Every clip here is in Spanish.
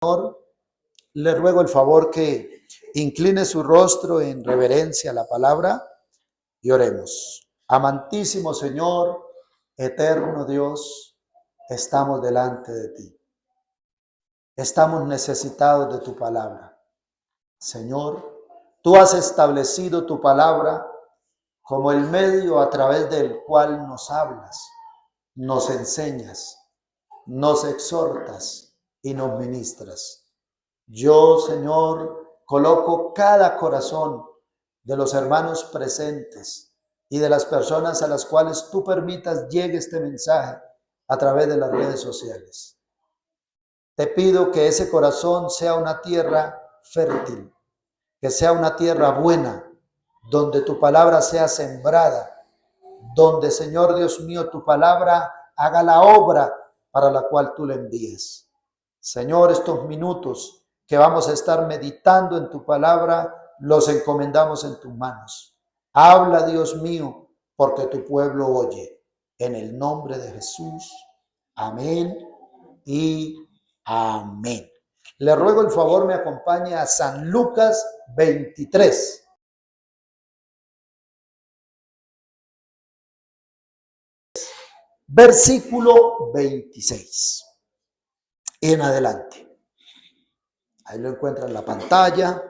Le ruego el favor que incline su rostro en reverencia a la palabra y oremos. Amantísimo Señor, eterno Dios, estamos delante de ti. Estamos necesitados de tu palabra. Señor, tú has establecido tu palabra como el medio a través del cual nos hablas, nos enseñas, nos exhortas y nos ministras. Yo, Señor, coloco cada corazón de los hermanos presentes y de las personas a las cuales tú permitas llegue este mensaje a través de las redes sociales. Te pido que ese corazón sea una tierra fértil, que sea una tierra buena, donde tu palabra sea sembrada, donde, Señor Dios mío, tu palabra haga la obra para la cual tú la envíes. Señor, estos minutos que vamos a estar meditando en tu palabra, los encomendamos en tus manos. Habla, Dios mío, porque tu pueblo oye. En el nombre de Jesús. Amén y amén. Le ruego el favor me acompañe a San Lucas 23. Versículo 26 en adelante. Ahí lo encuentra en la pantalla.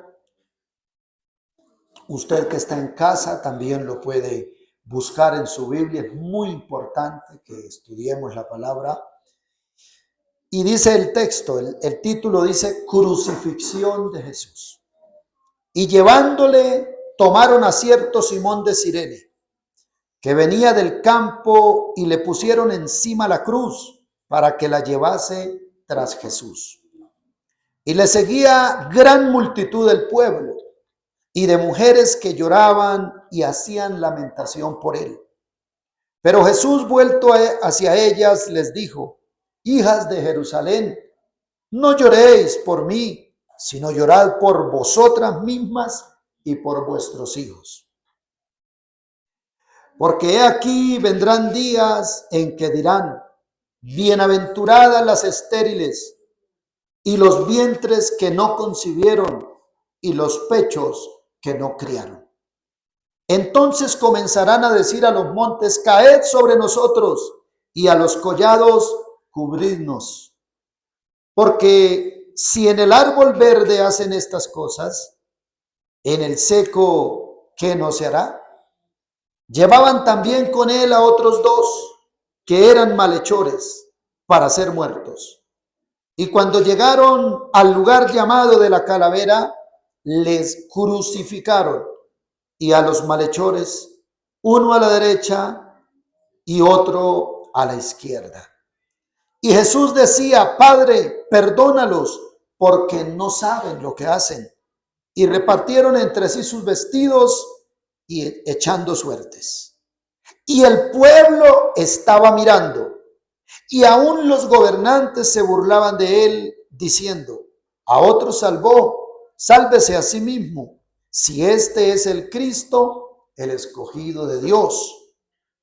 Usted que está en casa también lo puede buscar en su Biblia. Es muy importante que estudiemos la palabra. Y dice el texto, el título dice Crucifixión de Jesús. Y llevándole, tomaron a cierto Simón de Cirene, que venía del campo, y le pusieron encima la cruz para que la llevase tras Jesús. Y le seguía gran multitud del pueblo y de mujeres que lloraban y hacían lamentación por él. Pero Jesús, vuelto hacia ellas, les dijo: hijas de Jerusalén, no lloréis por mí, sino llorad por vosotras mismas y por vuestros hijos. Porque he aquí vendrán días en que dirán: bienaventuradas las estériles y los vientres que no concibieron y los pechos que no criaron. Entonces comenzarán a decir a los montes: caed sobre nosotros, y a los collados: cubridnos. Porque si en el árbol verde hacen estas cosas, en el seco, ¿qué no se hará? Llevaban también con él a otros dos, que eran malhechores, para ser muertos. Y cuando llegaron al lugar llamado de la Calavera, les crucificaron, y a los malhechores, uno a la derecha y otro a la izquierda. Y Jesús decía: Padre, perdónalos, porque no saben lo que hacen. Y repartieron entre sí sus vestidos, y echando suertes. Y el pueblo estaba mirando, y aún los gobernantes se burlaban de él, diciendo: a otro salvó, sálvese a sí mismo, si este es el Cristo, el escogido de Dios.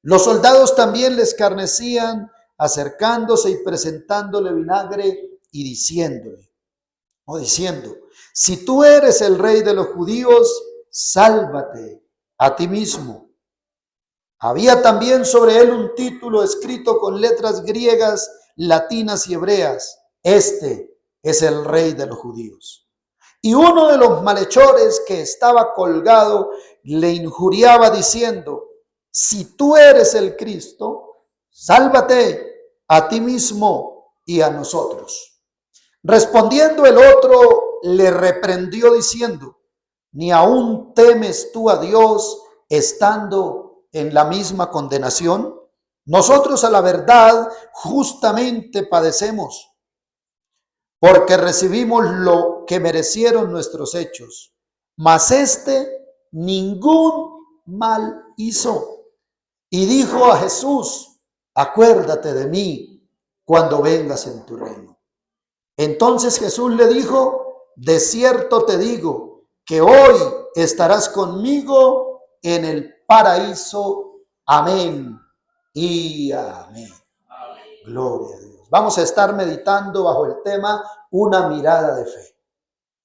Los soldados también le escarnecían, acercándose y presentándole vinagre y diciendo: si tú eres el rey de los judíos, sálvate a ti mismo. Había también sobre él un título escrito con letras griegas, latinas y hebreas: este es el rey de los judíos. Y uno de los malhechores que estaba colgado le injuriaba diciendo: si tú eres el Cristo, sálvate a ti mismo y a nosotros. Respondiendo el otro, le reprendió diciendo: ¿ni aún temes tú a Dios, estando en la misma condenación? Nosotros, a la verdad, justamente padecemos, porque recibimos lo que merecieron nuestros hechos, mas este ningún mal hizo. Y dijo a Jesús: acuérdate de mí cuando vengas en tu reino. Entonces Jesús le dijo: de cierto te digo que hoy estarás conmigo en el paraíso. Amén y amén. Gloria a Dios. Vamos a estar meditando bajo el tema una mirada de fe.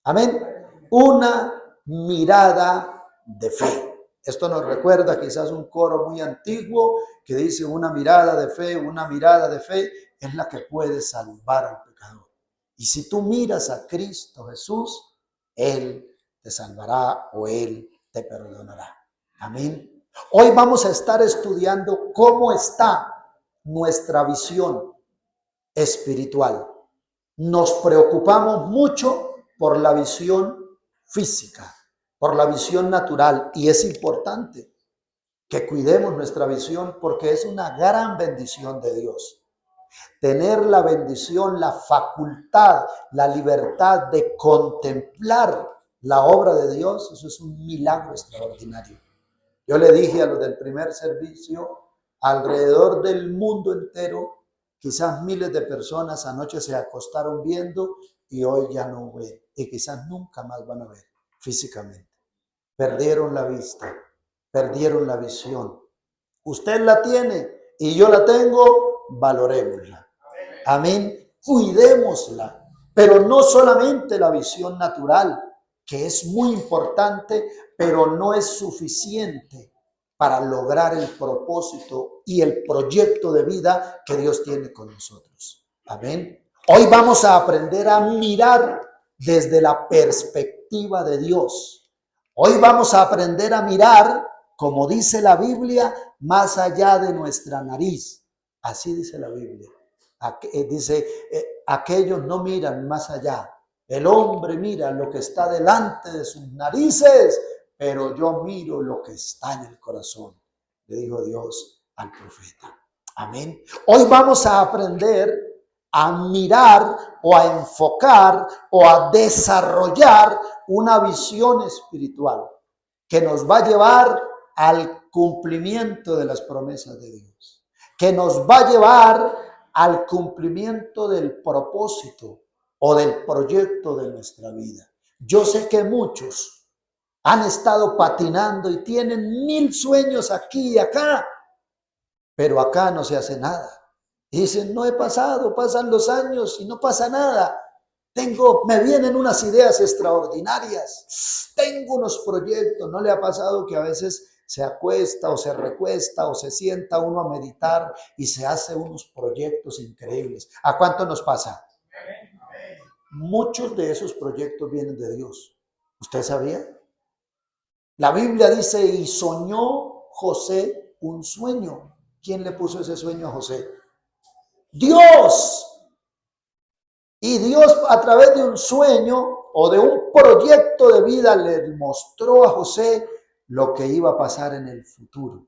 Amén. Una mirada de fe. Esto nos recuerda quizás un coro muy antiguo que dice una mirada de fe es la que puede salvar al pecador. Y si tú miras a Cristo Jesús, Él te salvará o Él te perdonará. Amén. Hoy vamos a estar estudiando cómo está nuestra visión espiritual. Nos preocupamos mucho por la visión física, por la visión natural, y es importante que cuidemos nuestra visión porque es una gran bendición de Dios. Tener la bendición, la facultad, la libertad de contemplar la obra de Dios, eso es un milagro extraordinario. Yo le dije a los del primer servicio, alrededor del mundo entero, quizás miles de personas anoche se acostaron viendo y hoy ya no ven, y quizás nunca más van a ver físicamente. Perdieron la vista, perdieron la visión. Usted la tiene y yo la tengo, valorémosla. Amén. Cuidémosla, pero no solamente la visión natural, que es muy importante, pero no es suficiente para lograr el propósito y el proyecto de vida que Dios tiene con nosotros. Amén. Hoy vamos a aprender a mirar desde la perspectiva de Dios. Hoy vamos a aprender a mirar, como dice la Biblia, más allá de nuestra nariz. Así dice la Biblia. Dice, aquellos no miran más allá. El hombre mira lo que está delante de sus narices, pero yo miro lo que está en el corazón, le dijo Dios al profeta. Amén. Hoy vamos a aprender a mirar o a enfocar o a desarrollar una visión espiritual que nos va a llevar al cumplimiento de las promesas de Dios, que nos va a llevar al cumplimiento del propósito o del proyecto de nuestra vida. Yo sé que muchos han estado patinando y tienen 1000 sueños aquí y acá, pero acá no se hace nada. Y dicen, no he pasado, pasan los años y no pasa nada. Me vienen unas ideas extraordinarias, tengo unos proyectos. ¿No le ha pasado que a veces se acuesta o se recuesta o se sienta uno a meditar y se hace unos proyectos increíbles? ¿A cuánto nos pasa? Muchos de esos proyectos vienen de Dios. ¿Usted sabía? La Biblia dice, y soñó José un sueño. ¿Quién le puso ese sueño a José? Dios. Y Dios, a través de un sueño o de un proyecto de vida, le mostró a José lo que iba a pasar en el futuro.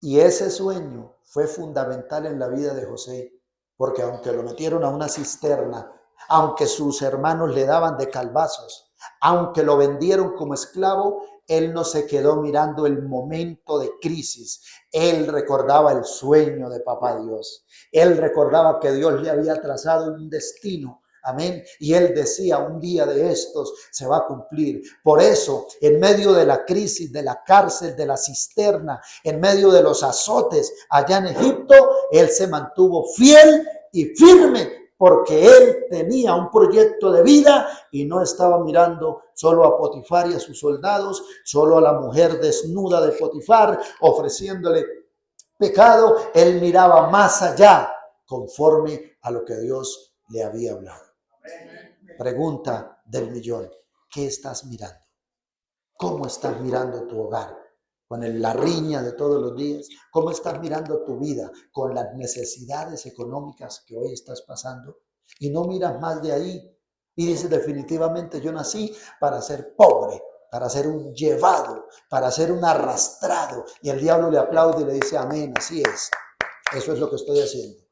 Y ese sueño fue fundamental en la vida de José, porque aunque lo metieron a una cisterna, aunque sus hermanos le daban de calvazos, aunque lo vendieron como esclavo, él no se quedó mirando el momento de crisis. Él recordaba el sueño de papá Dios. Él recordaba que Dios le había trazado un destino. Amén. Y él decía, un día de estos se va a cumplir. Por eso, en medio de la crisis, de la cárcel, de la cisterna, en medio de los azotes allá en Egipto, él se mantuvo fiel y firme, porque él tenía un proyecto de vida y no estaba mirando solo a Potifar y a sus soldados, solo a la mujer desnuda de Potifar, ofreciéndole pecado. Él miraba más allá, conforme a lo que Dios le había hablado. Pregunta del millón: ¿qué estás mirando? ¿Cómo estás mirando tu hogar? ¿Con la riña de todos los días? ¿Cómo estás mirando tu vida? ¿Con las necesidades económicas que hoy estás pasando? Y no miras más de ahí y dices, definitivamente yo nací para ser pobre, para ser un llevado, para ser un arrastrado. Y el diablo le aplaude y le dice, amén, así es. Eso es lo que estoy haciendo.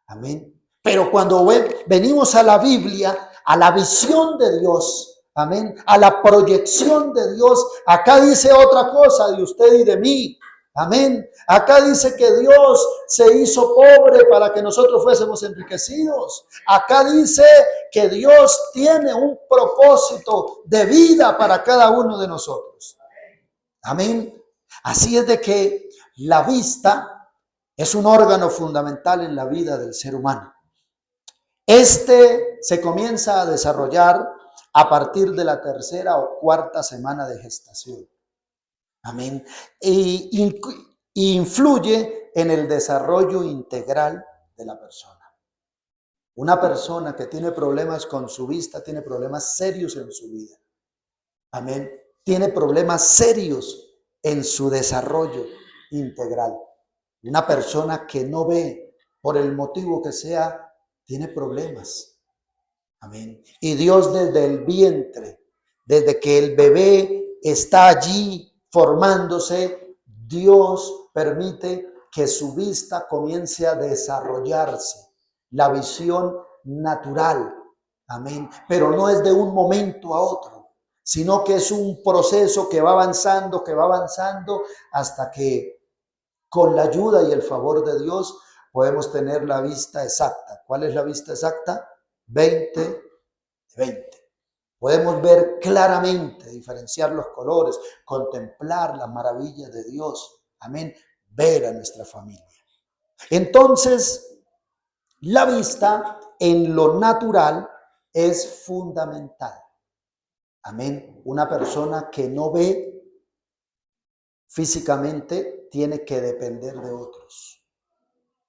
Amén. Pero cuando venimos a la Biblia, a la visión de Dios, amén, a la proyección de Dios, acá dice otra cosa de usted y de mí. Amén. Acá dice que Dios se hizo pobre para que nosotros fuésemos enriquecidos. Acá dice que Dios tiene un propósito de vida para cada uno de nosotros. Amén. Así es de que la vista es un órgano fundamental en la vida del ser humano. Este se comienza a desarrollar a partir de la tercera o cuarta semana de gestación. Amén. Y influye en el desarrollo integral de la persona. Una persona que tiene problemas con su vista tiene problemas serios en su vida. Amén. Tiene problemas serios en su desarrollo integral. Una persona que no ve, por el motivo que sea, tiene problemas. Amén. Y Dios desde el vientre, desde que el bebé está allí formándose, Dios permite que su vista comience a desarrollarse, la visión natural. Amén. Pero no es de un momento a otro, sino que es un proceso que va avanzando hasta que con la ayuda y el favor de Dios podemos tener la vista exacta. ¿Cuál es la vista exacta? 20/20. Podemos ver claramente, diferenciar los colores, contemplar las maravillas de Dios. Amén. Ver a nuestra familia. Entonces, la vista en lo natural es fundamental. Amén. Una persona que no ve físicamente tiene que depender de otros.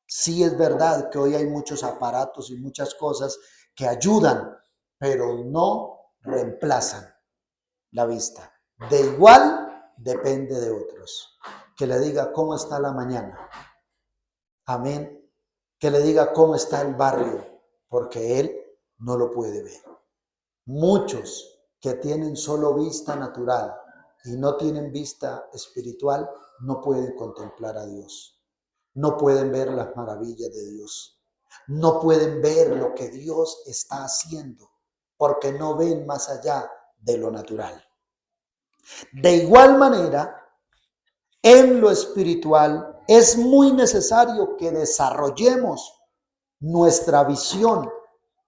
Sí es verdad que hoy hay muchos aparatos y muchas cosas que ayudan, pero no reemplazan la vista. De igual depende de otros. Que le diga cómo está la mañana. Amén. Que le diga cómo está el barrio, porque él no lo puede ver. Muchos que tienen solo vista natural y no tienen vista espiritual no pueden contemplar a Dios. No pueden ver las maravillas de Dios. No pueden ver lo que Dios está haciendo porque no ven más allá de lo natural. De igual manera, en lo espiritual es muy necesario que desarrollemos nuestra visión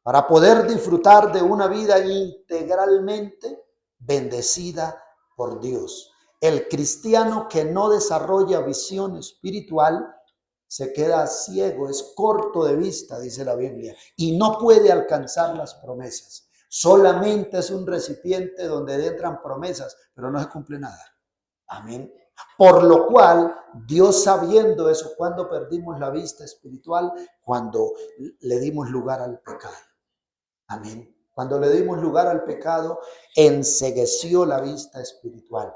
para poder disfrutar de una vida integralmente bendecida por Dios. El cristiano que no desarrolla visión espiritual se queda ciego, es corto de vista, dice la Biblia, y no puede alcanzar las promesas. Solamente es un recipiente donde entran promesas, pero no se cumple nada. Amén. Por lo cual, Dios, sabiendo eso, cuando perdimos la vista espiritual, cuando le dimos lugar al pecado. Amén. Cuando le dimos lugar al pecado, encegueció la vista espiritual.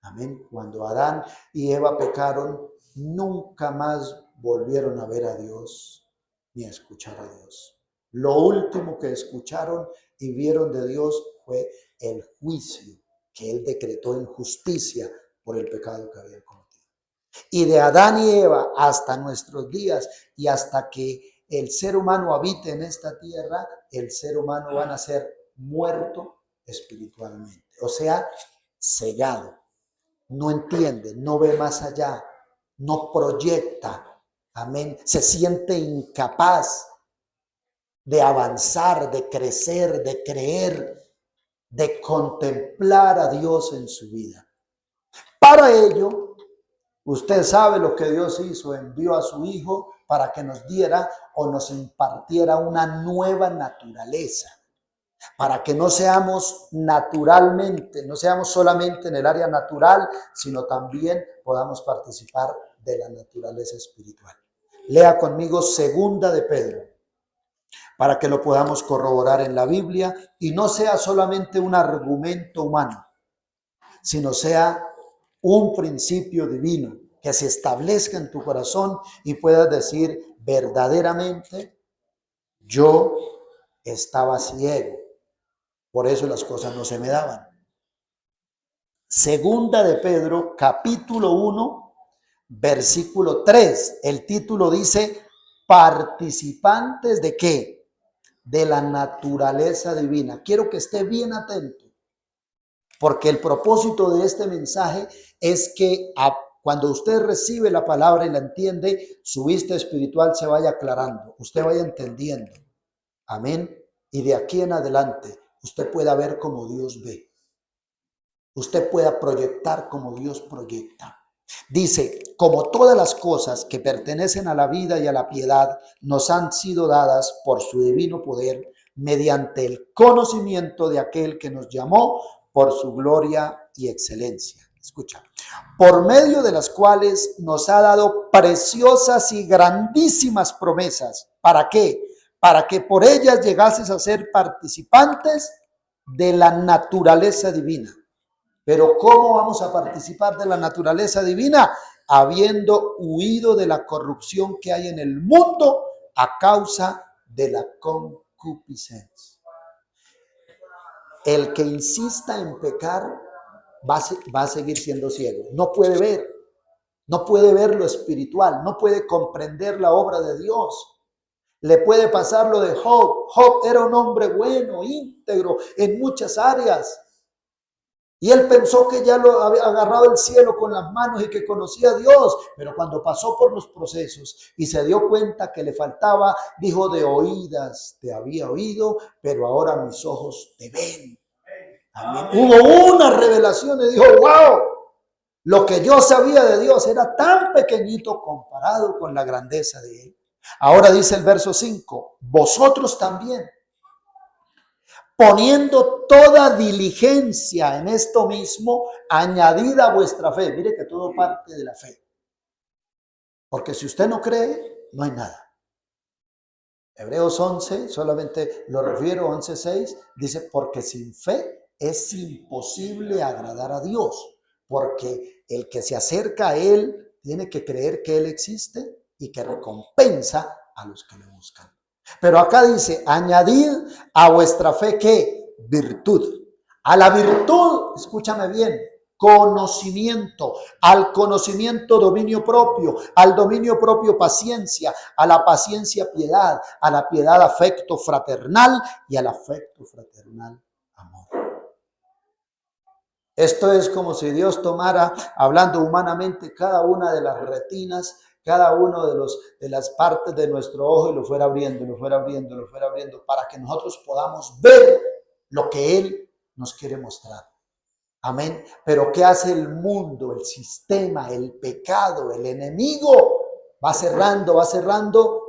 Amén. Cuando Adán y Eva pecaron, nunca más volvieron a ver a Dios ni a escuchar a Dios. Lo último que escucharon y vieron de Dios fue el juicio que Él decretó en justicia por el pecado que habían cometido. Y de Adán y Eva hasta nuestros días y hasta que el ser humano habite en esta tierra, el ser humano va a ser muerto espiritualmente. O sea, cegado. No entiende, no ve más allá, no proyecta, amén, se siente incapaz de avanzar, de crecer, de creer, de contemplar a Dios en su vida. Para ello, usted sabe lo que Dios hizo, envió a su Hijo para que nos diera o nos impartiera una nueva naturaleza. Para que no seamos naturalmente, no seamos solamente en el área natural, sino también podamos participar de la naturaleza espiritual. Lea conmigo Segunda de Pedro, para que lo podamos corroborar en la Biblia y no sea solamente un argumento humano, sino sea un principio divino que se establezca en tu corazón y puedas decir verdaderamente, yo estaba ciego. Por eso las cosas no se me daban. Segunda de Pedro, capítulo 1, versículo 3. El título dice, participantes de ¿qué? De la naturaleza divina. Quiero que esté bien atento, porque el propósito de este mensaje es que cuando usted recibe la palabra y la entiende, su vista espiritual se vaya aclarando, usted vaya entendiendo. Amén. Y de aquí en adelante, usted pueda ver como Dios ve. Usted pueda proyectar como Dios proyecta. Dice, como todas las cosas que pertenecen a la vida y a la piedad nos han sido dadas por su divino poder, mediante el conocimiento de aquel que nos llamó por su gloria y excelencia. Escucha, por medio de las cuales nos ha dado preciosas y grandísimas promesas. ¿Para qué? Para que por ellas llegases a ser participantes de la naturaleza divina. Pero ¿cómo vamos a participar de la naturaleza divina? Habiendo huido de la corrupción que hay en el mundo a causa de la concupiscencia. El que insista en pecar va a seguir siendo ciego. No puede ver lo espiritual, no puede comprender la obra de Dios. Le puede pasar lo de Job. Job era un hombre bueno, íntegro en muchas áreas. Y él pensó que ya lo había agarrado el cielo con las manos y que conocía a Dios. Pero cuando pasó por los procesos y se dio cuenta que le faltaba, dijo, de oídas te había oído, pero ahora mis ojos te ven. Amén. Hubo una revelación y dijo, wow, lo que yo sabía de Dios era tan pequeñito comparado con la grandeza de Él. Ahora dice el verso 5, vosotros también, poniendo toda diligencia en esto mismo, añadida a vuestra fe. Mire que todo parte de la fe. Porque si usted no cree, no hay nada. Hebreos 11, solamente lo refiero, 11:6, dice, porque sin fe es imposible agradar a Dios. Porque el que se acerca a Él tiene que creer que Él existe y que recompensa a los que le buscan. Pero acá dice, añadid a vuestra fe, ¿qué? Virtud. A la virtud, escúchame bien, conocimiento. Al conocimiento, dominio propio. Al dominio propio, paciencia. A la paciencia, piedad. A la piedad, afecto fraternal. Y al afecto fraternal, amor. Esto es como si Dios tomara, hablando humanamente, cada una de las retinas, cada uno de las partes de nuestro ojo y lo fuera abriendo, para que nosotros podamos ver lo que Él nos quiere mostrar. Amén. Pero ¿qué hace el mundo, el sistema, el pecado, el enemigo? Va cerrando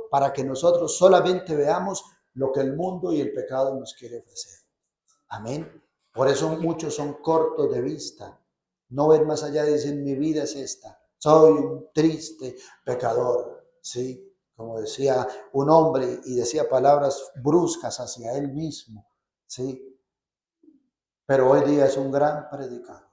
para que nosotros solamente veamos lo que el mundo y el pecado nos quiere ofrecer. Amén. Por eso muchos son cortos de vista. No ven más allá, dicen, mi vida es esta. Soy un triste pecador. ¿Sí? Como decía un hombre y decía palabras bruscas hacia él mismo. ¿Sí? Pero hoy día es un gran predicador.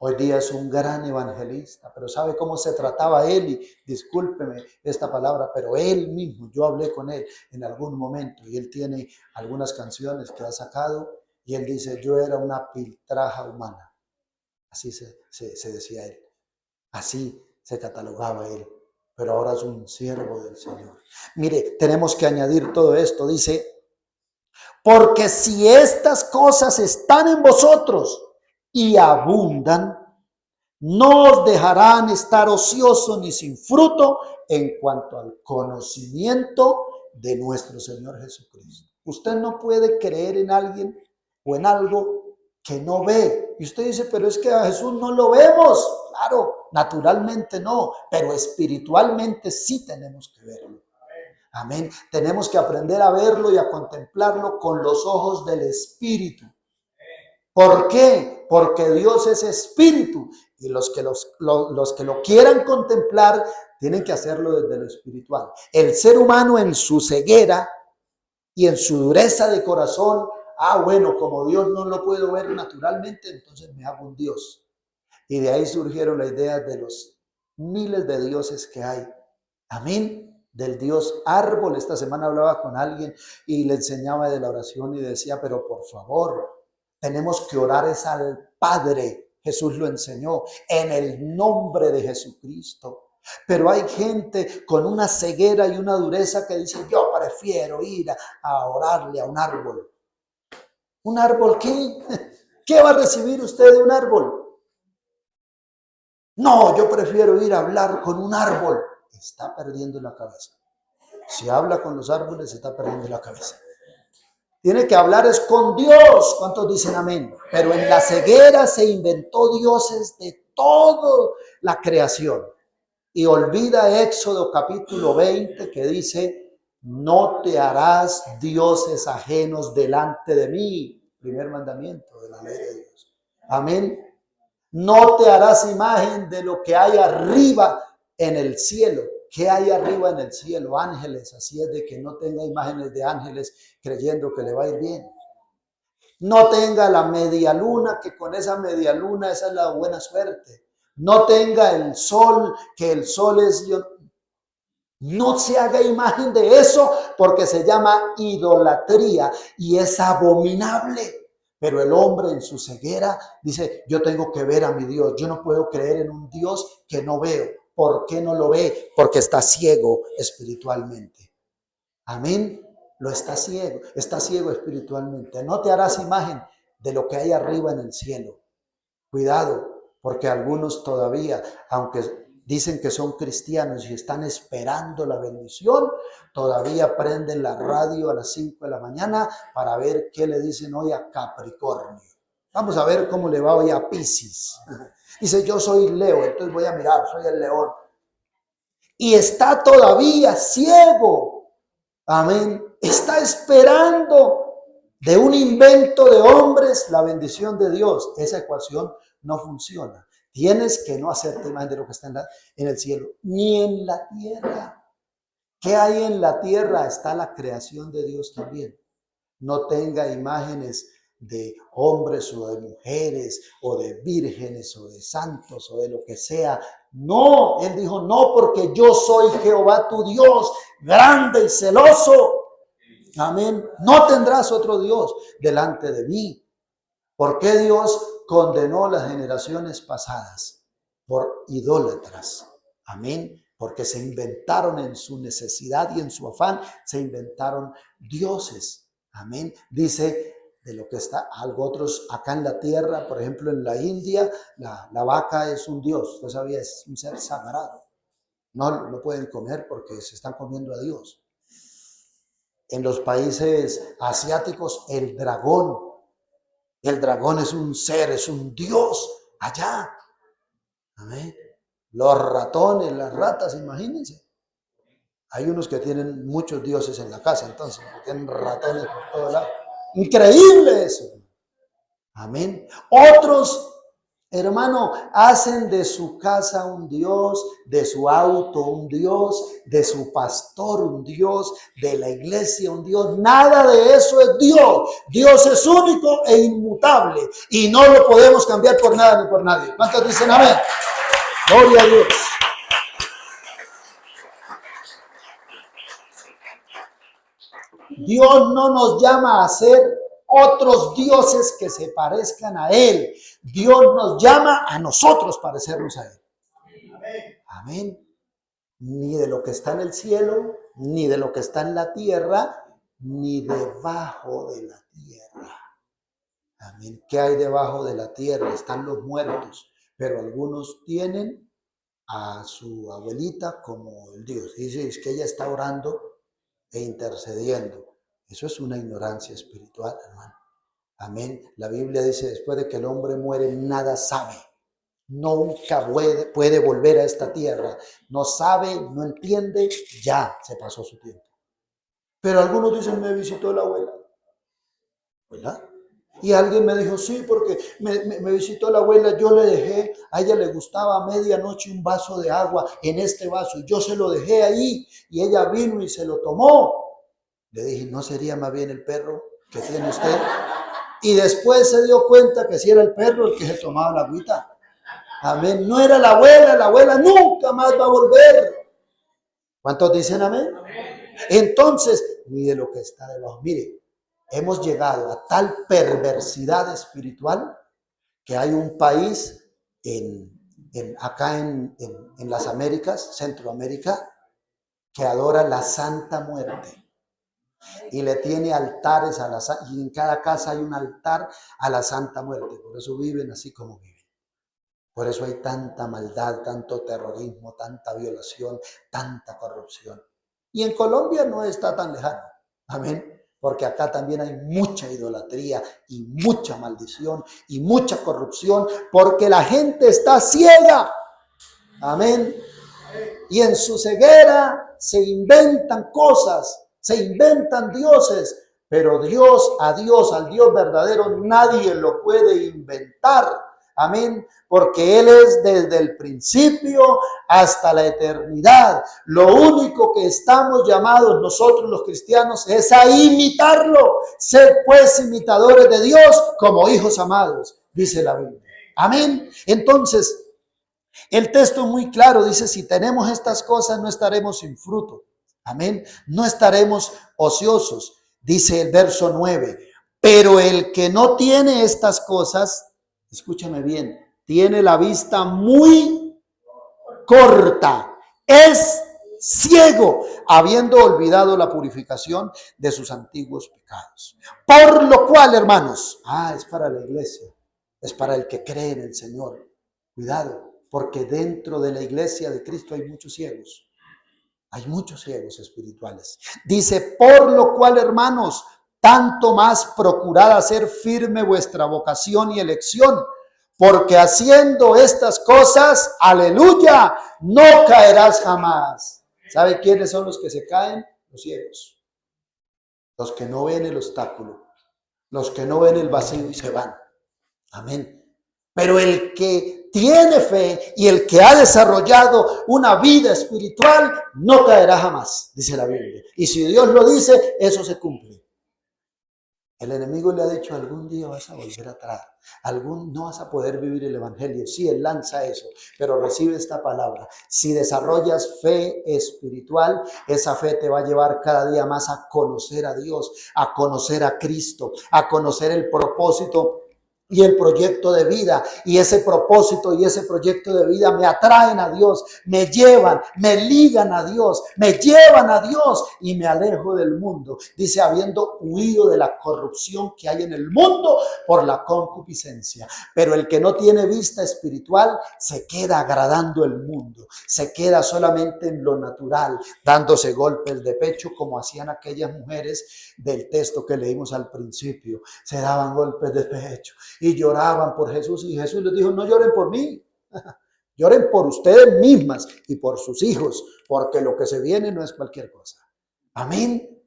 Hoy día es un gran evangelista. Pero ¿sabe cómo se trataba él? Y discúlpeme esta palabra, pero él mismo, yo hablé con él en algún momento y él tiene algunas canciones que ha sacado. Y él dice, yo era una piltraja humana. Así se decía él. Así se catalogaba él. Pero ahora es un siervo del Señor. Mire, tenemos que añadir todo esto. Dice, porque si estas cosas están en vosotros y abundan, no os dejarán estar ociosos ni sin fruto en cuanto al conocimiento de nuestro Señor Jesucristo. Usted no puede creer en alguien o en algo que no ve. Y usted dice, pero es que a Jesús no lo vemos. Claro, naturalmente no, pero espiritualmente sí tenemos que verlo. Amén. Tenemos que aprender a verlo y a contemplarlo con los ojos del Espíritu. ¿Por qué? Porque Dios es Espíritu y los que lo quieran contemplar tienen que hacerlo desde lo espiritual. El ser humano en su ceguera y en su dureza de corazón, bueno, como Dios no lo puedo ver naturalmente, entonces me hago un Dios. Y de ahí surgieron las ideas de los miles de dioses que hay. Amén. Del Dios árbol. Esta semana hablaba con alguien y le enseñaba de la oración y decía, pero por favor, tenemos que orar es al Padre. Jesús lo enseñó en el nombre de Jesucristo. Pero hay gente con una ceguera y una dureza que dice, yo prefiero ir a orarle a un árbol. ¿Un árbol qué? ¿Qué va a recibir usted de un árbol? No, yo prefiero ir a hablar con un árbol. Está perdiendo la cabeza. Si habla con los árboles, se está perdiendo la cabeza. Tiene que hablar es con Dios. ¿Cuántos dicen amén? Pero en la ceguera se inventó dioses de toda la creación. Y olvida Éxodo capítulo 20 que dice, no te harás dioses ajenos delante de mí. Primer mandamiento de la ley de Dios. Amén. No te harás imagen de lo que hay arriba en el cielo. ¿Qué hay arriba en el cielo? Ángeles. Así es de que no tenga imágenes de ángeles creyendo que le va a ir bien. No tenga la media luna, que con esa media luna esa es la buena suerte. No tenga el sol, que el sol es Dios. No se haga imagen de eso porque se llama idolatría y es abominable. Pero el hombre en su ceguera dice, yo tengo que ver a mi Dios. Yo no puedo creer en un Dios que no veo. ¿Por qué no lo ve? Porque está ciego espiritualmente. Amén. Está ciego espiritualmente. No te harás imagen de lo que hay arriba en el cielo. Cuidado, porque algunos todavía, aunque dicen que son cristianos y están esperando la bendición, todavía prenden la radio a las 5 de la mañana para ver qué le dicen hoy a Capricornio. Vamos a ver cómo le va hoy a Piscis. Dice, yo soy Leo, entonces voy a mirar, soy el león. Y está todavía ciego. Amén. Está esperando de un invento de hombres la bendición de Dios. Esa ecuación no funciona. Tienes que no hacerte imagen de lo que está en el cielo, ni en la tierra. ¿Qué hay en la tierra? Está la creación de Dios también. No tenga imágenes de hombres o de mujeres o de vírgenes o de santos o de lo que sea. No, él dijo, no, porque yo soy Jehová tu Dios, grande y celoso. Amén. No tendrás otro Dios delante de mí. ¿Por qué Dios condenó las generaciones pasadas? Por idólatras. Amén. Porque se inventaron en su necesidad y en su afán, se inventaron dioses. Amén. Dice de lo que está algo otros acá en la tierra, por ejemplo en la India, la vaca es un dios. Usted sabía, es un ser sagrado. No lo pueden comer porque se están comiendo a Dios. En los países asiáticos, el dragón es un ser, es un dios allá. Amén. Los ratones, las ratas, imagínense. Hay unos que tienen muchos dioses en la casa, entonces, que tienen ratones por todos lados. Increíble eso. Amén. Otros, hermano, hacen de su casa un Dios, de su auto un Dios, de su pastor un Dios, de la iglesia un Dios. Nada de eso es Dios. Dios es único e inmutable y no lo podemos cambiar por nada ni por nadie. ¿Cuántos dicen amén? Gloria a Dios. Dios no nos llama a ser otros dioses que se parezcan a Él. Dios nos llama a nosotros parecernos a Él. Amén. Ni de lo que está en el cielo, ni de lo que está en la tierra, ni debajo de la tierra. Amén. ¿Qué hay debajo de la tierra? Están los muertos, pero algunos tienen a su abuelita como el Dios. Dice, es que ella está orando e intercediendo. Eso es una ignorancia espiritual, hermano. Amén. La Biblia dice, después de que el hombre muere, nada sabe. Nunca puede volver a esta tierra. No sabe, no entiende, ya se pasó su tiempo. Pero algunos dicen, me visitó la abuela. ¿Verdad? Y alguien me dijo, sí, porque me visitó la abuela, yo le dejé, a ella le gustaba a medianoche un vaso de agua en este vaso, y yo se lo dejé ahí, y ella vino y se lo tomó. Le dije, ¿no sería más bien el perro que tiene usted? Y después se dio cuenta que sí era el perro el que se tomaba la agüita. Amén. No era la abuela nunca más va a volver. ¿Cuántos dicen amén? Entonces, ni de lo que está debajo. Mire, hemos llegado a tal perversidad espiritual que hay un país acá en las Américas, Centroamérica, que adora la Santa Muerte. Y le tiene altares y en cada casa hay un altar a la Santa Muerte. Por eso viven así como viven. Por eso hay tanta maldad, tanto terrorismo, tanta violación, tanta corrupción. Y en Colombia no está tan lejano. Amén. porque acá también hay mucha idolatría y mucha maldición y mucha corrupción, porque la gente está ciega. Amén. Y en su ceguera se inventan cosas, se inventan dioses, pero Dios, al Dios verdadero, nadie lo puede inventar. Amén. Porque Él es desde el principio hasta la eternidad. Lo único que estamos llamados nosotros los cristianos es a imitarlo. Sed pues imitadores de Dios como hijos amados, dice la Biblia. Amén. Entonces, el texto es muy claro, dice, si tenemos estas cosas no estaremos sin fruto. Amén. No estaremos ociosos. Dice el verso 9. Pero el que no tiene estas cosas, escúchame bien, tiene la vista muy corta. Es ciego, habiendo olvidado la purificación de sus antiguos pecados. Por lo cual, hermanos, es para la iglesia, es para el que cree en el Señor. Cuidado, porque dentro de la iglesia de Cristo hay muchos ciegos. Hay muchos ciegos espirituales. Dice, por lo cual, hermanos, tanto más procurad hacer firme vuestra vocación y elección, porque haciendo estas cosas, aleluya, no caerás jamás. ¿Sabe quiénes son los que se caen? Los ciegos. Los que no ven el obstáculo, los que no ven el vacío y se van. Amén. Pero el que tiene fe y el que ha desarrollado una vida espiritual no caerá jamás, dice la Biblia. Y si Dios lo dice, eso se cumple. El enemigo le ha dicho, algún día vas a volver atrás, no vas a poder vivir el evangelio. Sí, él lanza eso, pero recibe esta palabra. Si desarrollas fe espiritual, esa fe te va a llevar cada día más a conocer a Dios, a conocer a Cristo, a conocer el propósito y el proyecto de vida, y ese propósito y ese proyecto de vida me atraen a Dios, me llevan, me ligan a Dios, me llevan a Dios y me alejo del mundo. Dice, habiendo huido de la corrupción que hay en el mundo por la concupiscencia. Pero el que no tiene vista espiritual se queda agradando el mundo, se queda solamente en lo natural, dándose golpes de pecho como hacían aquellas mujeres del texto que leímos al principio. Se daban golpes de pecho y lloraban por Jesús, y Jesús les dijo, no lloren por mí, lloren por ustedes mismas y por sus hijos, porque lo que se viene no es cualquier cosa. Amén.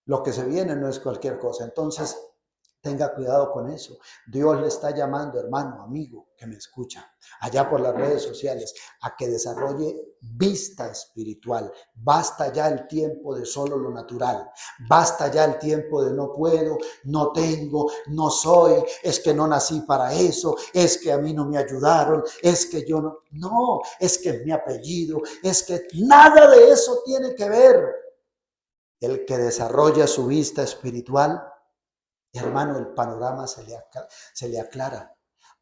Lo que se viene no es cualquier cosa. Entonces, tenga cuidado con eso. Dios le está llamando, hermano, amigo, que me escucha, allá por las redes sociales, a que desarrolle vista espiritual. Basta ya el tiempo de solo lo natural. Basta ya el tiempo de no puedo, no tengo, no soy, es que no nací para eso, es que a mí no me ayudaron, es que yo no. No, es que es mi apellido, es que nada de eso tiene que ver. El que desarrolla su vista espiritual, hermano, el panorama se le aclara.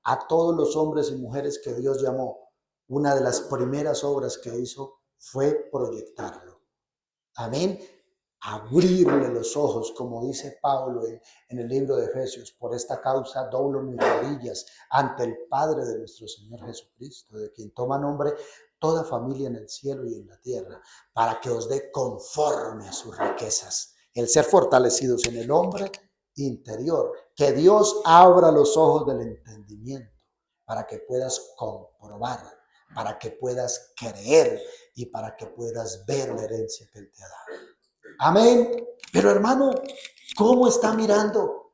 A todos los hombres y mujeres que Dios llamó, una de las primeras obras que hizo fue proyectarlo. Amén. Abrirle los ojos, como dice Pablo en el libro de Efesios. Por esta causa doblo mis rodillas ante el Padre de nuestro Señor Jesucristo, de quien toma nombre toda familia en el cielo y en la tierra, para que os dé conforme a sus riquezas, el ser fortalecidos en el hombre interior. Que Dios abra los ojos del entendimiento para que puedas comprobar, para que puedas creer y para que puedas ver la herencia que Él te ha dado. Amén. Pero hermano, ¿cómo está mirando?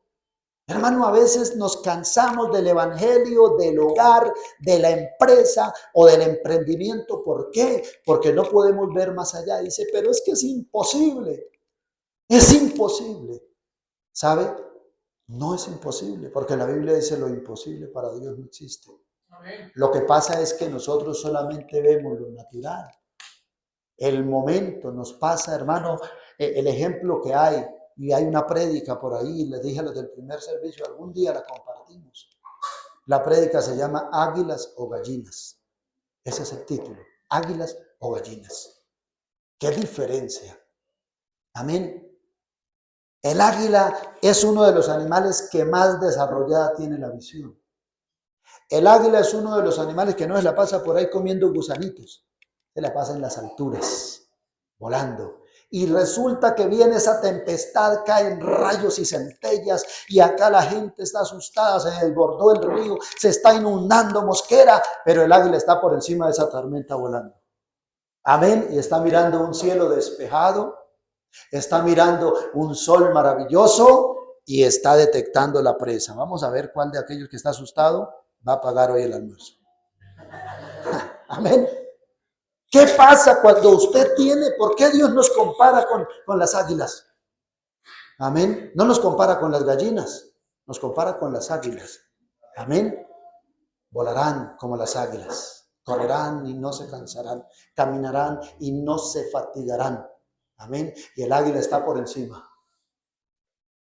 Hermano, a veces nos cansamos del evangelio, del hogar, de la empresa o del emprendimiento. ¿Por qué? Porque no podemos ver más allá. Dice, pero es que es imposible. Es imposible. ¿Sabe? No es imposible, porque la Biblia dice lo imposible para Dios no existe. Amén. Lo que pasa es que nosotros solamente vemos lo natural. El momento nos pasa, hermano, el ejemplo que hay, y hay una prédica por ahí, les dije a los del primer servicio, algún día la compartimos. La prédica se llama Águilas o Gallinas. Ese es el título, Águilas o Gallinas. ¿Qué diferencia? Amén. El águila es uno de los animales que más desarrollada tiene la visión. El águila es uno de los animales que no se la pasa por ahí comiendo gusanitos, se la pasa en las alturas, volando. Y resulta que viene esa tempestad, caen rayos y centellas y acá la gente está asustada, se desbordó el río, se está inundando Mosquera, pero el águila está por encima de esa tormenta volando. Amén. Y está mirando un cielo despejado, está mirando un sol maravilloso y está detectando la presa. Vamos a ver cuál de aquellos que está asustado va a pagar hoy el almuerzo. Amén. ¿Qué pasa cuando usted tiene? ¿Por qué Dios nos compara con las águilas? Amén. No nos compara con las gallinas, nos compara con las águilas. Amén. Volarán como las águilas, correrán y no se cansarán, caminarán y no se fatigarán. Amén. Y el águila está por encima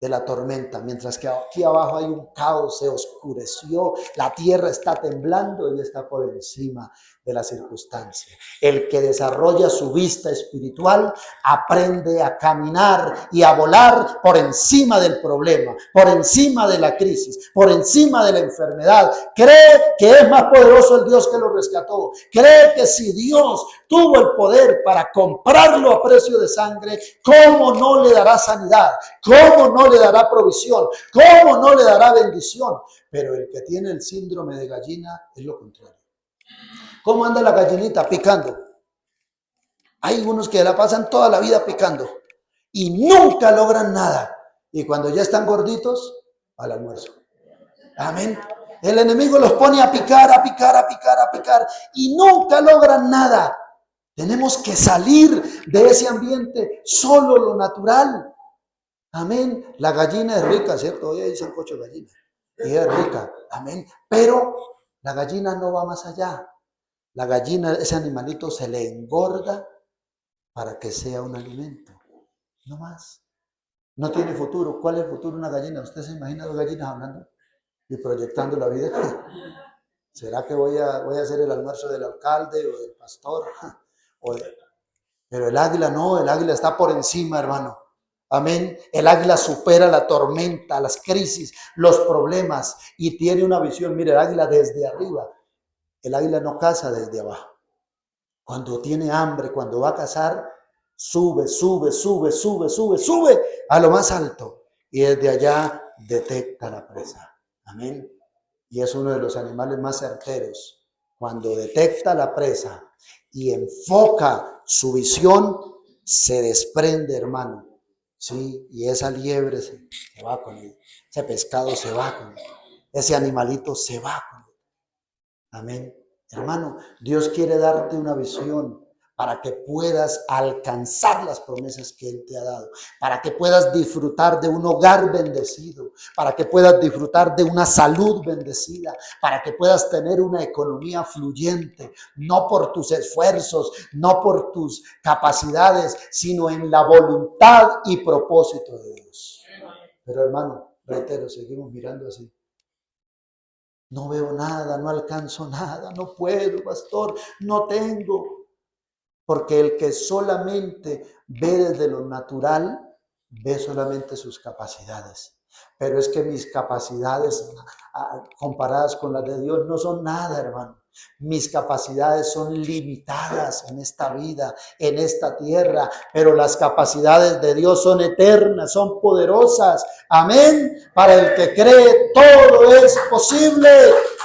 de la tormenta, mientras que aquí abajo hay un caos, se oscureció, la tierra está temblando y está por encima de la circunstancia. El que desarrolla su vista espiritual aprende a caminar y a volar por encima del problema, por encima de la crisis, por encima de la enfermedad. Cree que es más poderoso el Dios que lo rescató. Cree que si Dios tuvo el poder para comprarlo a precio de sangre, ¿cómo no le dará sanidad? ¿Cómo no le dará provisión? ¿Cómo no le dará bendición? Pero el que tiene el síndrome de gallina es lo contrario. ¿Cómo anda la gallinita? Picando. Hay unos que la pasan toda la vida picando y nunca logran nada. Y cuando ya están gorditos, al almuerzo. Amén. El enemigo los pone a picar, a picar, a picar, a picar y nunca logran nada. Tenemos que salir de ese ambiente, solo lo natural. Amén. La gallina es rica, ¿cierto? Hoy hay sancocho de gallina. Y es rica. Amén. Pero la gallina no va más allá. La gallina, ese animalito se le engorda para que sea un alimento. No más. No tiene futuro. ¿Cuál es el futuro de una gallina? ¿Usted se imagina dos gallinas hablando y proyectando la vida? ¿Será que voy a hacer el almuerzo del alcalde o del pastor? Pero el águila no, el águila está por encima, hermano. Amén. El águila supera la tormenta, las crisis, los problemas y tiene una visión. Mire, el águila desde arriba. El águila no caza desde abajo. Cuando tiene hambre, cuando va a cazar, sube, sube, sube, sube, sube, sube a lo más alto. Y desde allá detecta la presa. Amén. Y es uno de los animales más certeros. Cuando detecta la presa y enfoca su visión, se desprende, hermano. Sí, y esa liebre se va con él. Ese pescado se va con él. Ese animalito se va con él. Amén. Hermano, Dios quiere darte una visión para que puedas alcanzar las promesas que Él te ha dado, para que puedas disfrutar de un hogar bendecido, para que puedas disfrutar de una salud bendecida, para que puedas tener una economía fluyente, no por tus esfuerzos, no por tus capacidades, sino en la voluntad y propósito de Dios. Pero hermano, reitero, seguimos mirando así. No veo nada, no alcanzo nada, no puedo, pastor, no tengo. Porque el que solamente ve desde lo natural, ve solamente sus capacidades. Pero es que mis capacidades comparadas con las de Dios no son nada, hermano. Mis capacidades son limitadas en esta vida, en esta tierra, pero las capacidades de Dios son eternas, son poderosas. Amén. Para el que cree, todo es posible.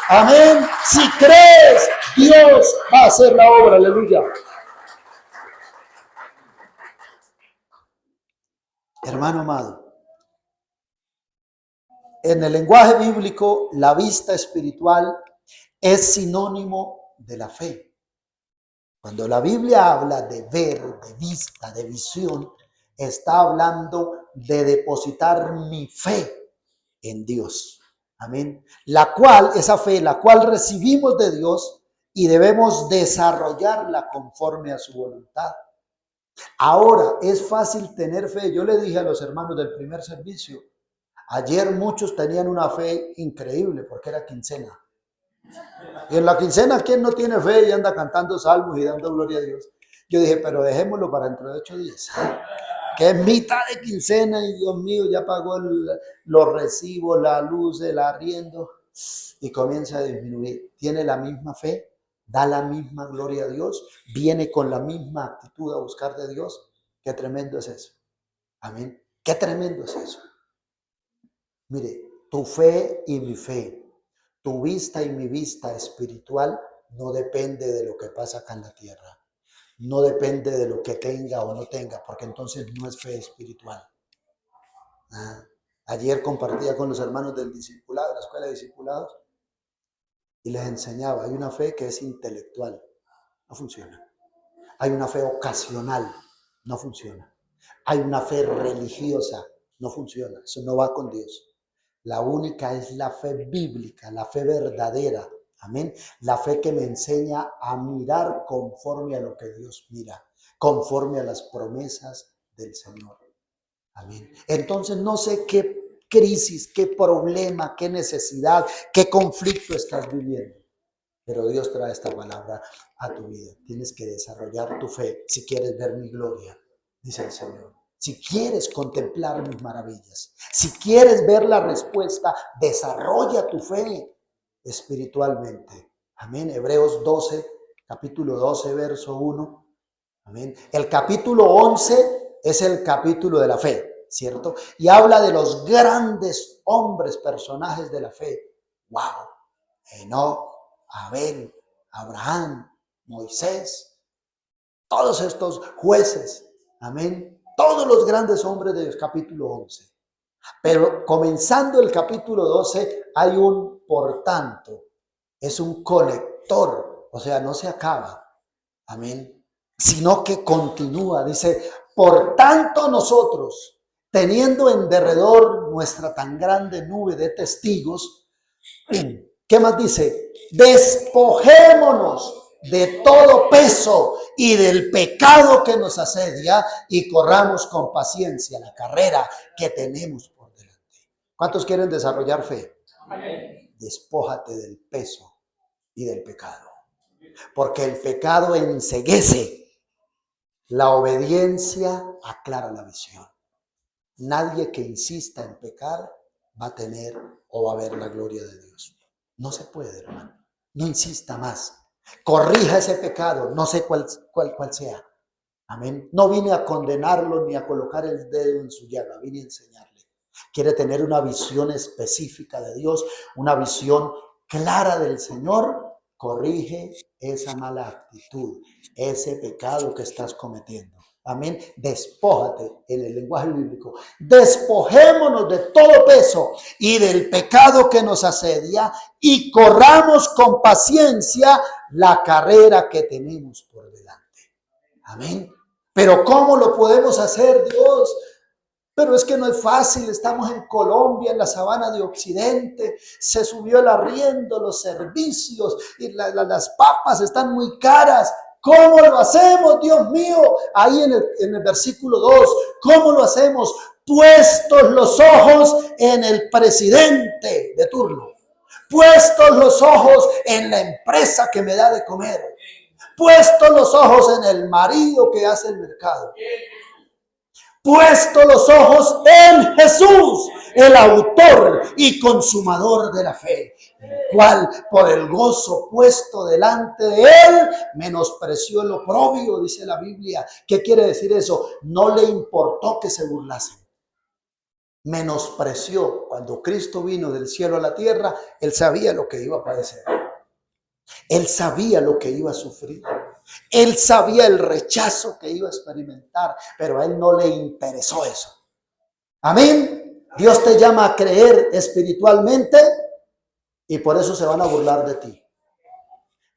Amén. Si crees, Dios va a hacer la obra. Aleluya. Hermano amado, en el lenguaje bíblico, la vista espiritual es sinónimo de la fe. Cuando la Biblia habla de ver, de vista, de visión, está hablando de depositar mi fe en Dios. Amén. Esa fe, la cual recibimos de Dios y debemos desarrollarla conforme a su voluntad. Ahora, es fácil tener fe. Yo le dije a los hermanos del primer servicio, ayer muchos tenían una fe increíble porque era quincena. Y en la quincena, ¿quién no tiene fe y anda cantando salmos y dando gloria a Dios? Yo dije, pero dejémoslo para dentro de 8 días. Que es mitad de quincena y Dios mío, ya pagó los recibos, la luz, el arriendo y comienza a disminuir. ¿Tiene la misma fe? ¿Da la misma gloria a Dios? ¿Viene con la misma actitud a buscar de Dios? Qué tremendo es eso. Amén. Qué tremendo es eso. Mire, tu fe y mi fe, tu vista y mi vista espiritual no depende de lo que pasa acá en la tierra. No depende de lo que tenga o no tenga, porque entonces no es fe espiritual. Ayer compartía con los hermanos del discipulado, de la escuela de discipulados, y les enseñaba, hay una fe que es intelectual, no funciona. Hay una fe ocasional, no funciona. Hay una fe religiosa, no funciona. Eso no va con Dios. La única es la fe bíblica, la fe verdadera. Amén. La fe que me enseña a mirar conforme a lo que Dios mira, conforme a las promesas del Señor. Amén. Entonces no sé qué crisis, qué problema, qué necesidad, qué conflicto estás viviendo. Pero Dios trae esta palabra a tu vida. Tienes que desarrollar tu fe si quieres ver mi gloria, dice el Señor. Si quieres contemplar mis maravillas, si quieres ver la respuesta, desarrolla tu fe espiritualmente. Amén. Hebreos 12, capítulo 12, verso 1. Amén. El capítulo 11 es el capítulo de la fe, ¿cierto? Y habla de los grandes hombres, personajes de la fe. ¡Wow! Enoc, Abel, Abraham, Moisés, todos estos jueces, amén, todos los grandes hombres del capítulo 11. Pero comenzando el capítulo 12 hay un por tanto, es un conector, o sea, no se acaba, amén, sino que continúa, dice, por tanto nosotros, teniendo en derredor nuestra tan grande nube de testigos, ¿qué más dice? Despojémonos de todo peso y del pecado que nos asedia y corramos con paciencia la carrera que tenemos por delante. ¿Cuántos quieren desarrollar fe? Amén. Despójate del peso y del pecado, porque el pecado enceguece, la obediencia aclara la visión. Nadie que insista en pecar va a tener o va a ver la gloria de Dios. No se puede, hermano. No insista más. Corrija ese pecado, no sé cuál sea. Amén. No vine a condenarlo ni a colocar el dedo en su llaga, vine a enseñarle. Quiere tener una visión específica de Dios, una visión clara del Señor. Corrige esa mala actitud, ese pecado que estás cometiendo. Amén. Despójate en el lenguaje bíblico. Despojémonos de todo peso y del pecado que nos asedia y corramos con paciencia la carrera que tenemos por delante. Amén. Pero ¿cómo lo podemos hacer, Dios? Pero es que no es fácil. Estamos en Colombia, en la sabana de Occidente. Se subió el arriendo, los servicios y las papas están muy caras. ¿Cómo lo hacemos, Dios mío? Ahí en el versículo 2, ¿cómo lo hacemos? Puestos los ojos en el presidente de turno. Puestos los ojos en la empresa que me da de comer. Puestos los ojos en el marido que hace el mercado. Puestos los ojos en Jesús, el autor y consumador de la fe, el cual por el gozo puesto delante de él menospreció el oprobio, dice la Biblia. ¿Qué quiere decir eso? No le importó que se burlasen. Menospreció. Cuando Cristo vino del cielo a la tierra, él sabía lo que iba a padecer. Él sabía lo que iba a sufrir. Él sabía el rechazo que iba a experimentar, pero a él no le interesó eso. Amén. Dios te llama a creer espiritualmente y por eso se van a burlar de ti.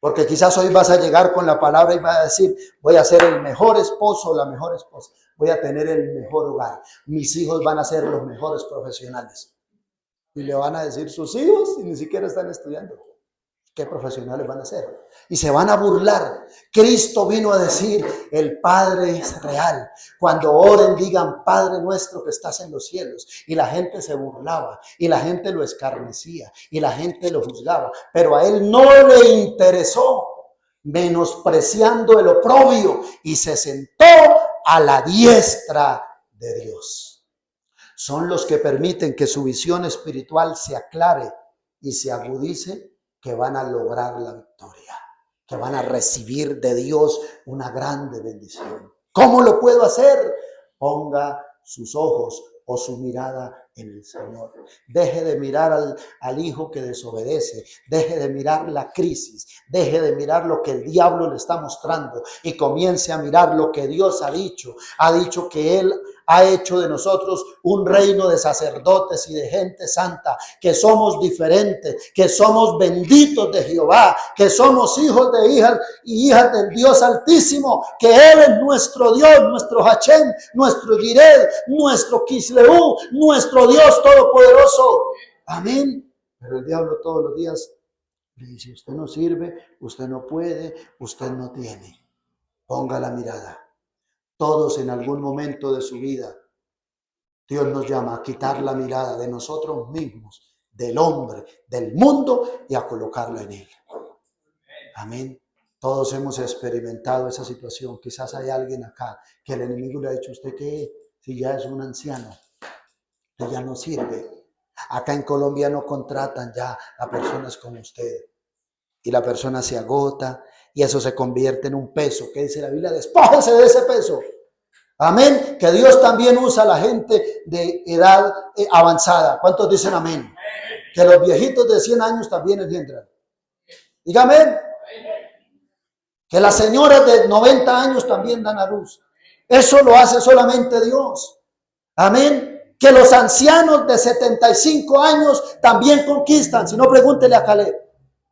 Porque quizás hoy vas a llegar con la palabra y vas a decir, voy a ser el mejor esposo o la mejor esposa. Voy a tener el mejor hogar. Mis hijos van a ser los mejores profesionales. Y le van a decir sus hijos y ni siquiera están estudiando. ¿Qué profesionales van a ser? Y se van a burlar. Cristo vino a decir, el Padre es real. Cuando oren, digan, Padre nuestro que estás en los cielos. Y la gente se burlaba, y la gente lo escarnecía, y la gente lo juzgaba. Pero a él no le interesó, menospreciando el oprobio, y se sentó a la diestra de Dios. Son los que permiten que su visión espiritual se aclare y se agudice, que van a lograr la victoria, que van a recibir de Dios una grande bendición. ¿Cómo lo puedo hacer? Ponga sus ojos o su mirada en el Señor. Deje de mirar al hijo que desobedece. Deje de mirar la crisis. Deje de mirar lo que el diablo le está mostrando y comience a mirar lo que Dios ha dicho. Ha dicho que Él ha hecho de nosotros un reino de sacerdotes y de gente santa, que somos diferentes, que somos benditos de Jehová, que somos hijos de hijas y hijas del Dios Altísimo, que Él es nuestro Dios, nuestro Hachem, nuestro Jireh, nuestro Kisleu, nuestro Dios Todopoderoso. Amén. Pero el diablo todos los días le dice: usted no sirve, usted no puede, usted no tiene. Ponga la mirada. Todos en algún momento de su vida, Dios nos llama a quitar la mirada de nosotros mismos, del hombre, del mundo, y a colocarla en Él. Amén. Todos hemos experimentado esa situación. Quizás hay alguien acá que el enemigo le ha dicho: ¿usted qué? Si ya es un anciano, que ya no sirve. Acá en Colombia no contratan ya a personas como usted. Y la persona se agota y eso se convierte en un peso. ¿Qué dice la Biblia? Despójense de ese peso. Amén. Que Dios también usa a la gente de edad avanzada. ¿Cuántos dicen amén? Que los viejitos de 100 años también engendran. Dígame. Que las señoras de 90 años también dan a luz. Eso lo hace solamente Dios. Amén. Que los ancianos de 75 años también conquistan. Si no, pregúntele a Caleb.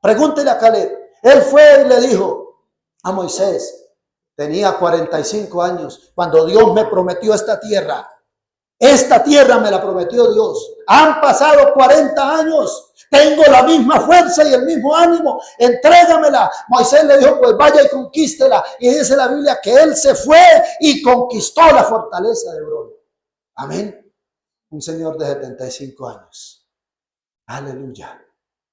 Pregúntele a Caleb. Él fue y le dijo a Moisés: tenía 45 años cuando Dios me prometió esta tierra. Esta tierra me la prometió Dios. Han pasado 40 años. Tengo la misma fuerza y el mismo ánimo. Entrégamela. Moisés le dijo: pues vaya y conquístela. Y dice la Biblia que él se fue y conquistó la fortaleza de Hebrón. Amén. Un señor de 75 años. Aleluya.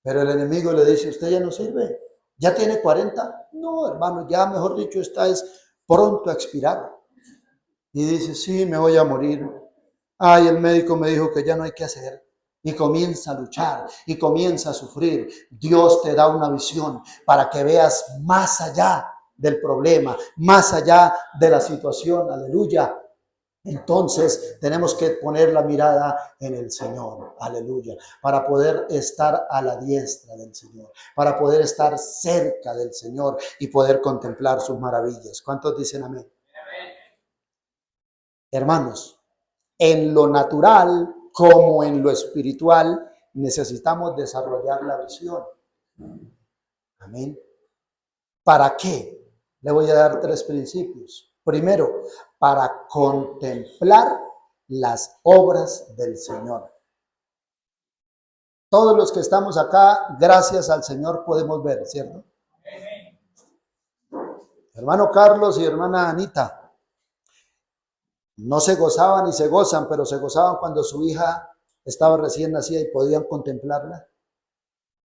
Pero el enemigo le dice: usted ya no sirve. ¿Ya tiene 40? No, hermano, ya mejor dicho, está es pronto a expirar. Y dice: sí, me voy a morir. Ay, el médico me dijo que ya no hay que hacer. Y comienza a luchar y comienza a sufrir. Dios te da una visión para que veas más allá del problema, más allá de la situación. Aleluya. Entonces tenemos que poner la mirada en el Señor, aleluya, para poder estar a la diestra del Señor, para poder estar cerca del Señor y poder contemplar sus maravillas. ¿Cuántos dicen amén? Hermanos, en lo natural como en lo espiritual necesitamos desarrollar la visión. Amén. ¿Para qué? Le voy a dar 3 principios. Primero, para contemplar las obras del Señor. Todos los que estamos acá, gracias al Señor, podemos ver, ¿cierto? Hermano Carlos y hermana Anita, no se gozaban y se gozan, pero se gozaban cuando su hija estaba recién nacida y podían contemplarla,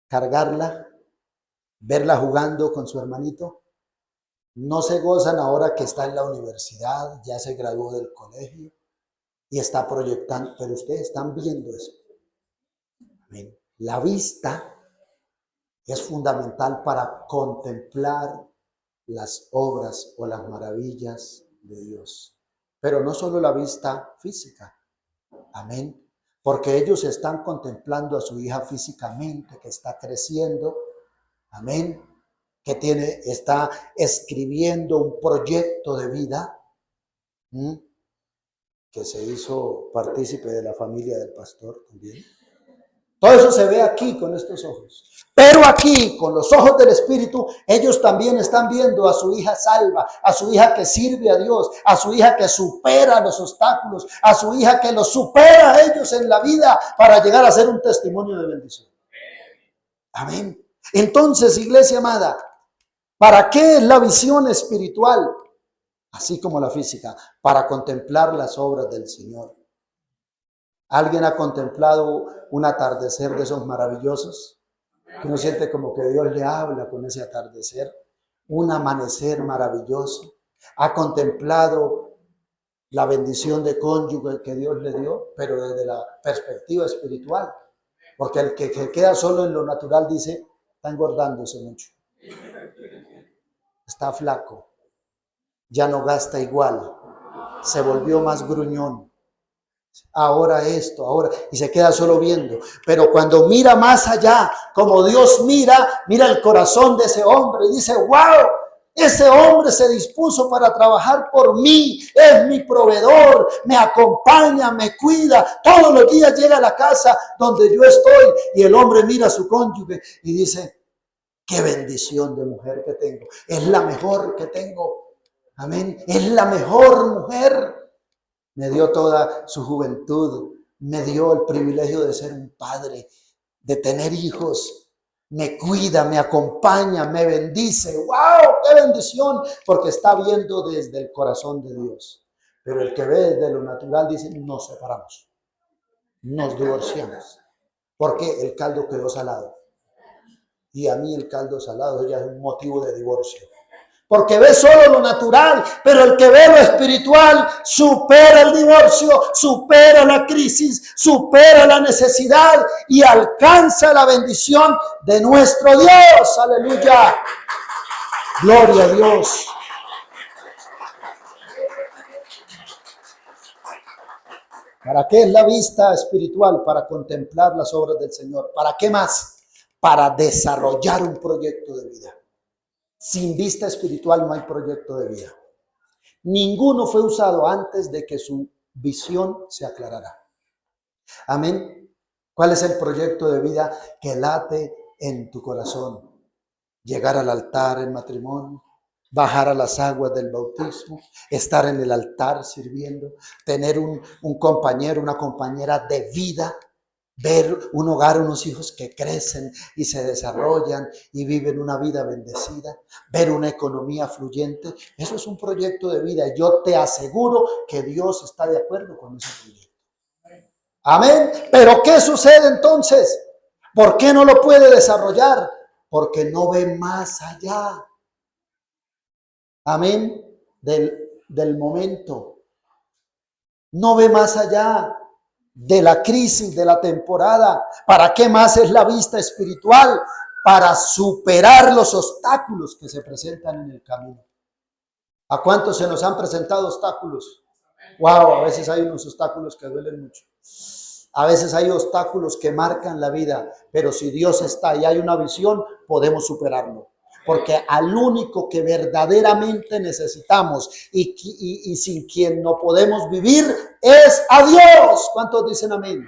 cargarla, verla jugando con su hermanito. No se gozan ahora que está en la universidad, ya se graduó del colegio y está proyectando, pero ustedes están viendo eso. Amén. La vista es fundamental para contemplar las obras o las maravillas de Dios. Pero no solo la vista física. Amén. Porque ellos están contemplando a su hija físicamente, que está creciendo. Amén. Que está escribiendo un proyecto de vida, que se hizo partícipe de la familia del pastor también. Todo eso se ve aquí con estos ojos. Pero aquí, con los ojos del Espíritu, ellos también están viendo a su hija salva, a su hija que sirve a Dios, a su hija que supera los obstáculos, a su hija que los supera a ellos en la vida para llegar a ser un testimonio de bendición. Amén. Entonces, iglesia amada, ¿para qué es la visión espiritual? Así como la física, para contemplar las obras del Señor. ¿Alguien ha contemplado un atardecer de esos maravillosos? Que uno siente como que Dios le habla con ese atardecer. Un amanecer maravilloso. ¿Ha contemplado la bendición de cónyuge que Dios le dio? Pero desde la perspectiva espiritual. Porque el que queda solo en lo natural dice: está engordándose mucho. Está flaco. Ya no gasta igual. se volvió más gruñón. Ahora esto, ahora, y se queda solo viendo. Pero cuando mira más allá, como Dios mira el corazón de ese hombre y dice, wow, ese hombre se dispuso para trabajar por mí, es mi proveedor, me acompaña, me cuida, todos los días llega a la casa donde yo estoy. Y el hombre mira a su cónyuge y dice, qué bendición de mujer que tengo, es la mejor que tengo, amén, es la mejor mujer. Me dio toda su juventud, me dio el privilegio de ser un padre, de tener hijos, me cuida, me acompaña, me bendice. ¡Wow! ¡Qué bendición! Porque está viendo desde el corazón de Dios. Pero el que ve desde lo natural dice, nos separamos, nos divorciamos, porque el caldo quedó salado. Y a mí el caldo salado ya es un motivo de divorcio. Porque ve solo lo natural, pero el que ve lo espiritual supera el divorcio, supera la crisis, supera la necesidad y alcanza la bendición de nuestro Dios. Aleluya. Gloria a Dios. ¿Para qué es la vista espiritual? Para contemplar las obras del Señor. ¿Para qué más? Para desarrollar un proyecto de vida. Sin vista espiritual no hay proyecto de vida. Ninguno fue usado antes de que su visión se aclarara. Amén. ¿Cuál es el proyecto de vida que late en tu corazón? Llegar al altar en matrimonio, bajar a las aguas del bautismo, estar en el altar sirviendo, tener un compañero, una compañera de vida, ver un hogar, unos hijos que crecen y se desarrollan y viven una vida bendecida, ver una economía fluyente. Eso es un proyecto de vida. Yo te aseguro que Dios está de acuerdo con ese proyecto. Amén. Pero ¿qué sucede entonces? ¿Por qué no lo puede desarrollar? Porque no ve más allá. Amén. Del momento. No ve más allá de la crisis, de la temporada. ¿Para qué más es la vista espiritual? Para superar los obstáculos que se presentan en el camino. ¿A cuántos se nos han presentado obstáculos? Wow, a veces hay unos obstáculos que duelen mucho. A veces hay obstáculos que marcan la vida, pero si Dios está y hay una visión, podemos superarlo. Porque al único que verdaderamente necesitamos y sin quien no podemos vivir es a Dios. ¿Cuántos dicen amén?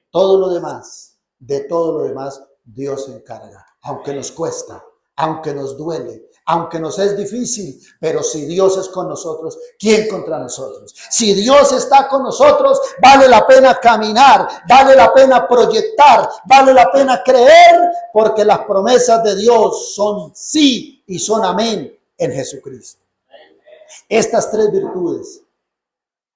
Todo lo demás, de todo lo demás, Dios se encarga. Aunque nos cuesta, aunque nos duele, aunque nos es difícil, pero si Dios es con nosotros, ¿quién contra nosotros? Si Dios está con nosotros, vale la pena caminar, vale la pena proyectar, vale la pena creer, porque las promesas de Dios son sí y son amén en Jesucristo. Estas tres virtudes,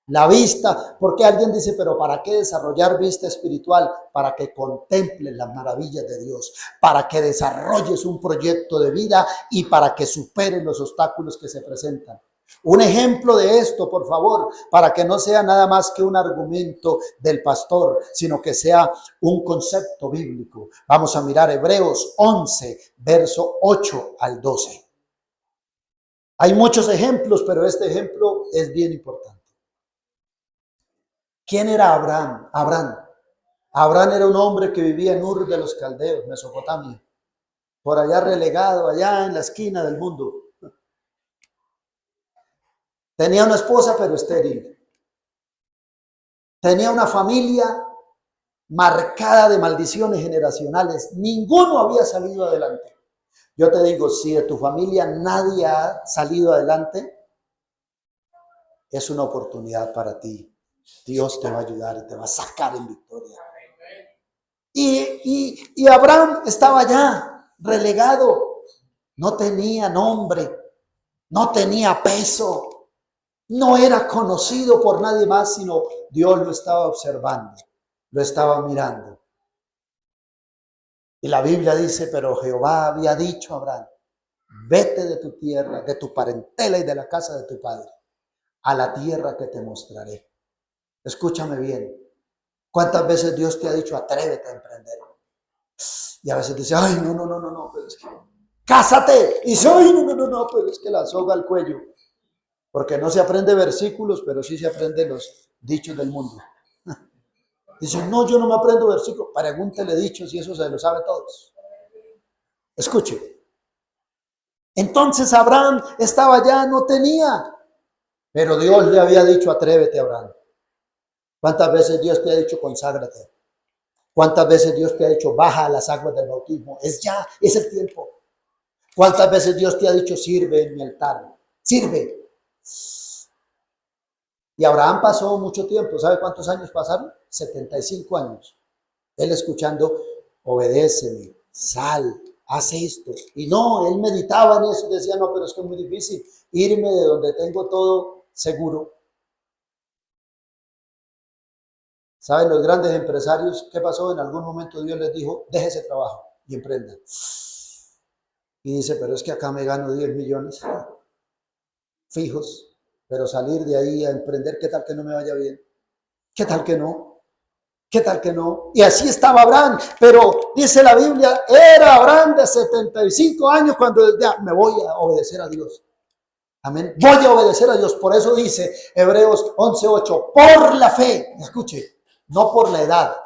la vista, porque alguien dice, pero ¿para qué desarrollar vista espiritual? Para que contemples las maravillas de Dios, para que desarrolles un proyecto de vida y para que superes los obstáculos que se presentan. Un ejemplo de esto, por favor, para que no sea nada más que un argumento del pastor, sino que sea un concepto bíblico. Vamos a mirar Hebreos 11, verso 8 al 12. Hay muchos ejemplos, pero este ejemplo es bien importante. ¿Quién era Abraham? Abraham era un hombre que vivía en Ur de los Caldeos, Mesopotamia, por allá relegado, allá en la esquina del mundo. Tenía una esposa pero estéril. Tenía una familia marcada de maldiciones generacionales. Ninguno había salido adelante. Yo te digo, si de tu familia nadie ha salido adelante, es una oportunidad para ti. Dios te va a ayudar y te va a sacar en victoria. Y Abraham estaba ya relegado. No tenía nombre, no tenía peso, no era conocido por nadie más, sino Dios lo estaba observando, lo estaba mirando. Y la Biblia dice, pero Jehová había dicho a Abraham, vete de tu tierra, de tu parentela y de la casa de tu padre, a la tierra que te mostraré. Escúchame bien. ¿Cuántas veces Dios te ha dicho, atrévete a emprender? Y a veces dice, ay, no, pero es que, cásate. Y dice, ay, no, pero es que la soga al cuello. Porque no se aprende versículos, pero sí se aprende los dichos del mundo. Dicen, no, yo no me aprendo versículos. Pregúntele dichos y eso se lo sabe todos. Escuche. Entonces Abraham estaba allá, no tenía. Pero Dios le había dicho, atrévete, Abraham. ¿Cuántas veces Dios te ha dicho, conságrate? ¿Cuántas veces Dios te ha dicho, baja a las aguas del bautismo? Es ya, es el tiempo. ¿Cuántas veces Dios te ha dicho, sirve en mi altar? Sirve. Y Abraham pasó mucho tiempo. ¿Sabe cuántos años pasaron? 75 años. Él escuchando, obedéceme, sal, haz esto. Y no, él meditaba en eso y decía, no, pero es que es muy difícil irme de donde tengo todo seguro. ¿Saben los grandes empresarios qué pasó? En algún momento Dios les dijo, deje ese trabajo y emprendan. Y dice, pero es que acá me gano 10 millones fijos, pero salir de ahí a emprender, ¿qué tal que no me vaya bien? ¿Qué tal que no? ¿Qué tal que no? Y así estaba Abraham, pero dice la Biblia, era Abraham de 75 años cuando decía, me voy a obedecer a Dios. Amén. Voy a obedecer a Dios. Por eso dice Hebreos 11:8, por la fe, escuche, no por la edad,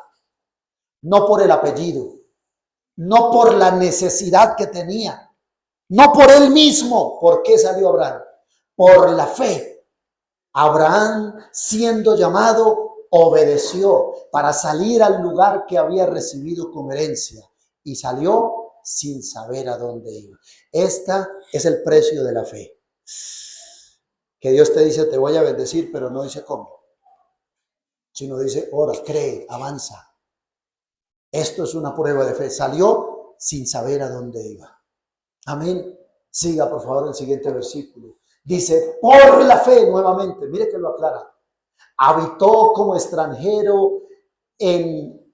no por el apellido, no por la necesidad que tenía, no por él mismo. ¿Por qué salió Abraham? Por la fe. Abraham, siendo llamado, obedeció para salir al lugar que había recibido como herencia y salió sin saber a dónde iba. Este es el precio de la fe. Que Dios te dice, te voy a bendecir, pero no dice cómo, sino dice, ora, cree, avanza. Esto es una prueba de fe. Salió sin saber a dónde iba. Amén. Siga, por favor, el siguiente versículo. Dice, por la fe, nuevamente, mire que lo aclara. Habitó como extranjero en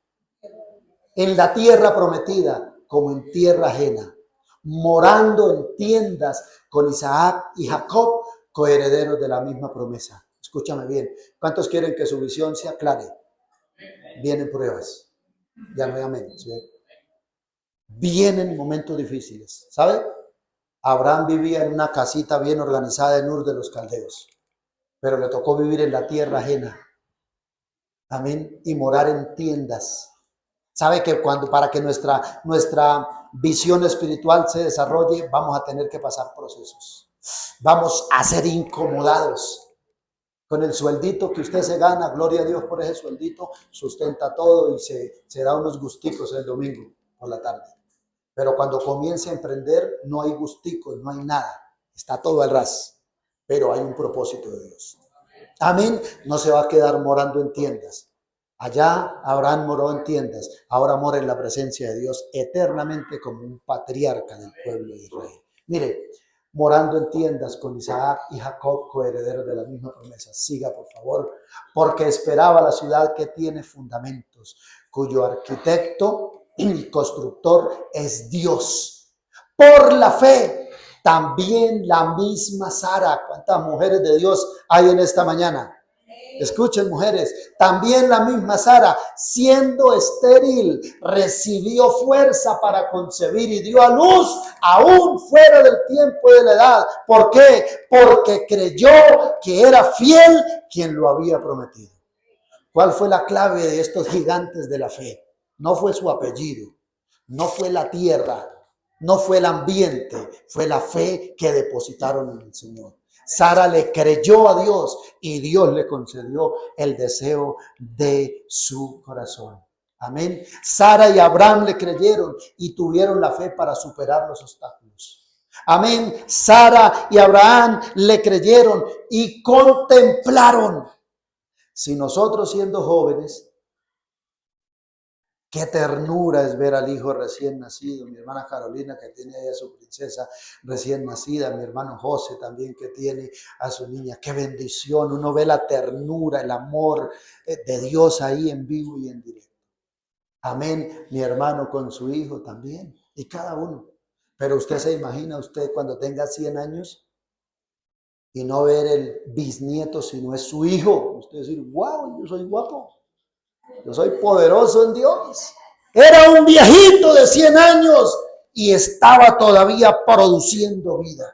la tierra prometida, como en tierra ajena, morando en tiendas con Isaac y Jacob, coherederos de la misma promesa. Escúchame bien. ¿Cuántos quieren que su visión se aclare? Vienen pruebas. Ya no hay amén. ¿Sí? Vienen momentos difíciles. ¿Sabe? Abraham vivía en una casita bien organizada en Ur de los Caldeos, pero le tocó vivir en la tierra ajena. Amén. Y morar en tiendas. ¿Sabe que para que nuestra visión espiritual se desarrolle, vamos a tener que pasar procesos? Vamos a ser incomodados. Con el sueldito que usted se gana, gloria a Dios por ese sueldito, sustenta todo y se da unos gusticos el domingo por la tarde. Pero cuando comience a emprender, no hay gusticos, no hay nada. Está todo al ras. Pero hay un propósito de Dios. Amén. No se va a quedar morando en tiendas. Allá Abraham moró en tiendas. Ahora mora en la presencia de Dios eternamente como un patriarca del pueblo de Israel. Mire, morando en tiendas con Isaac y Jacob, coherederos de la misma promesa. Siga, por favor. Porque esperaba la ciudad que tiene fundamentos, cuyo arquitecto y constructor es Dios. Por la fe, también la misma Sara. ¿Cuántas mujeres de Dios hay en esta mañana? Escuchen, mujeres, también la misma Sara, siendo estéril, recibió fuerza para concebir y dio a luz aún fuera del tiempo de la edad. ¿Por qué? Porque creyó que era fiel quien lo había prometido. ¿Cuál fue la clave de estos gigantes de la fe? No fue su apellido, no fue la tierra, no fue el ambiente, fue la fe que depositaron en el Señor. Sara le creyó a Dios y Dios le concedió el deseo de su corazón. Amén. Sara y Abraham le creyeron y tuvieron la fe para superar los obstáculos. Amén. Sara y Abraham le creyeron y contemplaron. Si nosotros siendo jóvenes, qué ternura es ver al hijo recién nacido, mi hermana Carolina que tiene ahí a su princesa recién nacida, mi hermano José también que tiene a su niña, qué bendición, uno ve la ternura, el amor de Dios ahí en vivo y en directo. Amén, mi hermano con su hijo también, y cada uno. Pero usted se imagina, usted cuando tenga 100 años y no ver el bisnieto, sino es su hijo, usted decir, wow, yo soy guapo. Yo soy poderoso en Dios. Era un viejito de 100 años y estaba todavía produciendo vida.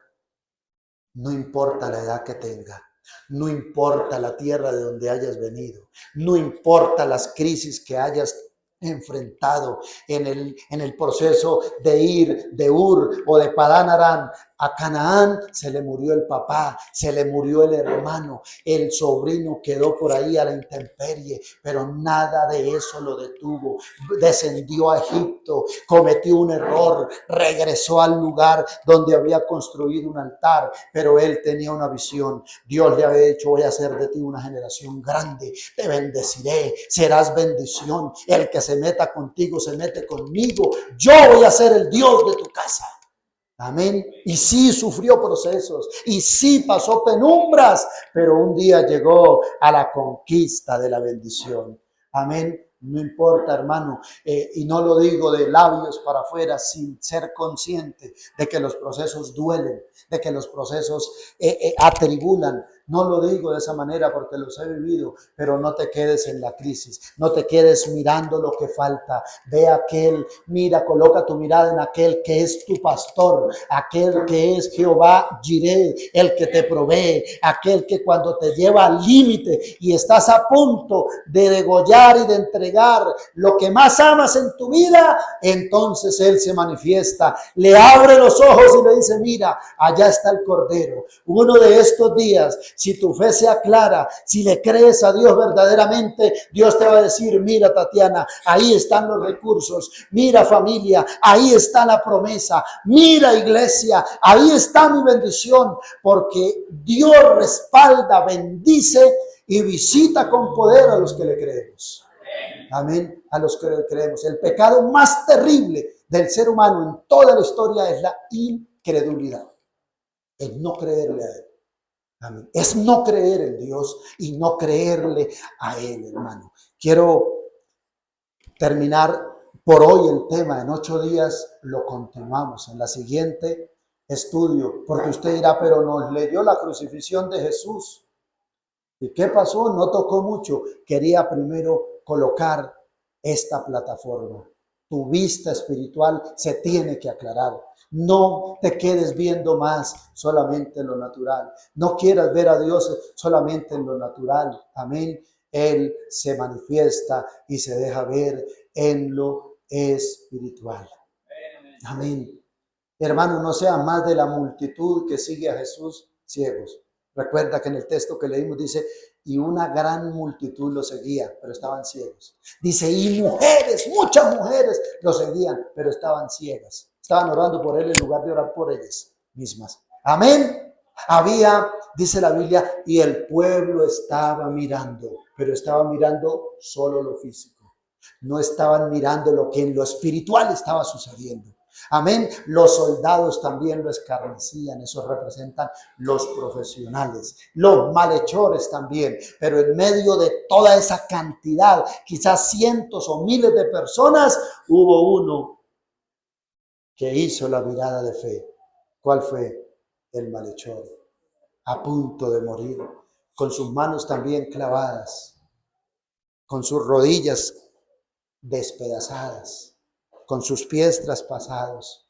No importa la edad que tenga, no importa la tierra de donde hayas venido, no importa las crisis que hayas enfrentado en el proceso de ir de Ur o de Padán Aram a Canaán. Se le murió el papá, se le murió el hermano, el sobrino quedó por ahí a la intemperie, pero nada de eso lo detuvo. Descendió a Egipto, cometió un error, regresó al lugar donde había construido un altar, pero él tenía una visión. Dios le había dicho: voy a hacer de ti una generación grande, te bendeciré, serás bendición. El que se meta contigo se mete conmigo. Yo voy a ser el Dios de tu casa. Amén. Y sí sufrió procesos, y sí pasó penumbras, pero un día llegó a la conquista de la bendición. Amén. No importa, hermano, y no lo digo de labios para afuera, sin ser consciente de que los procesos duelen, de que los procesos atribulan. No lo digo de esa manera porque los he vivido, pero no te quedes en la crisis, no te quedes mirando lo que falta. Ve a aquel, mira, coloca tu mirada en aquel que es tu pastor, aquel que es Jehová Jireh, el que te provee, aquel que cuando te lleva al límite y estás a punto de degollar y de entregar lo que más amas en tu vida, entonces Él se manifiesta, le abre los ojos y le dice: mira, allá está el Cordero. Uno de estos días, si tu fe sea clara, si le crees a Dios verdaderamente, Dios te va a decir: mira, Tatiana, ahí están los recursos. Mira, familia, ahí está la promesa. Mira, iglesia, ahí está mi bendición, porque Dios respalda, bendice y visita con poder a los que le creemos. Amén. A los que le creemos. El pecado más terrible del ser humano en toda la historia es la incredulidad. El no creerle a Él. Amén. Es no creer en Dios y no creerle a Él, hermano. Quiero terminar por hoy el tema. En 8 días lo continuamos en la siguiente estudio, porque usted dirá: pero nos leyó la crucifixión de Jesús. ¿Y qué pasó? No tocó mucho. Quería primero colocar esta plataforma. Tu vista espiritual se tiene que aclarar. No te quedes viendo más solamente en lo natural. No quieras ver a Dios solamente en lo natural. Amén. Él se manifiesta y se deja ver en lo espiritual. Amén. Hermano, no sean más de la multitud que sigue a Jesús ciegos. Recuerda que en el texto que leímos dice: y una gran multitud lo seguía, pero estaban ciegos. Dice: y mujeres, muchas mujeres lo seguían, pero estaban ciegas. Estaban orando por él en lugar de orar por ellas mismas. Amén. Había, dice la Biblia, y el pueblo estaba mirando, pero estaba mirando solo lo físico. No estaban mirando lo que en lo espiritual estaba sucediendo. Amén. Los soldados también lo escarnecían. Eso representan los profesionales, los malhechores también. Pero en medio de toda esa cantidad, quizás cientos o miles de personas, hubo uno que hizo la mirada de fe. ¿Cuál fue? El malhechor, a punto de morir, con sus manos también clavadas, con sus rodillas despedazadas, con sus pies traspasados.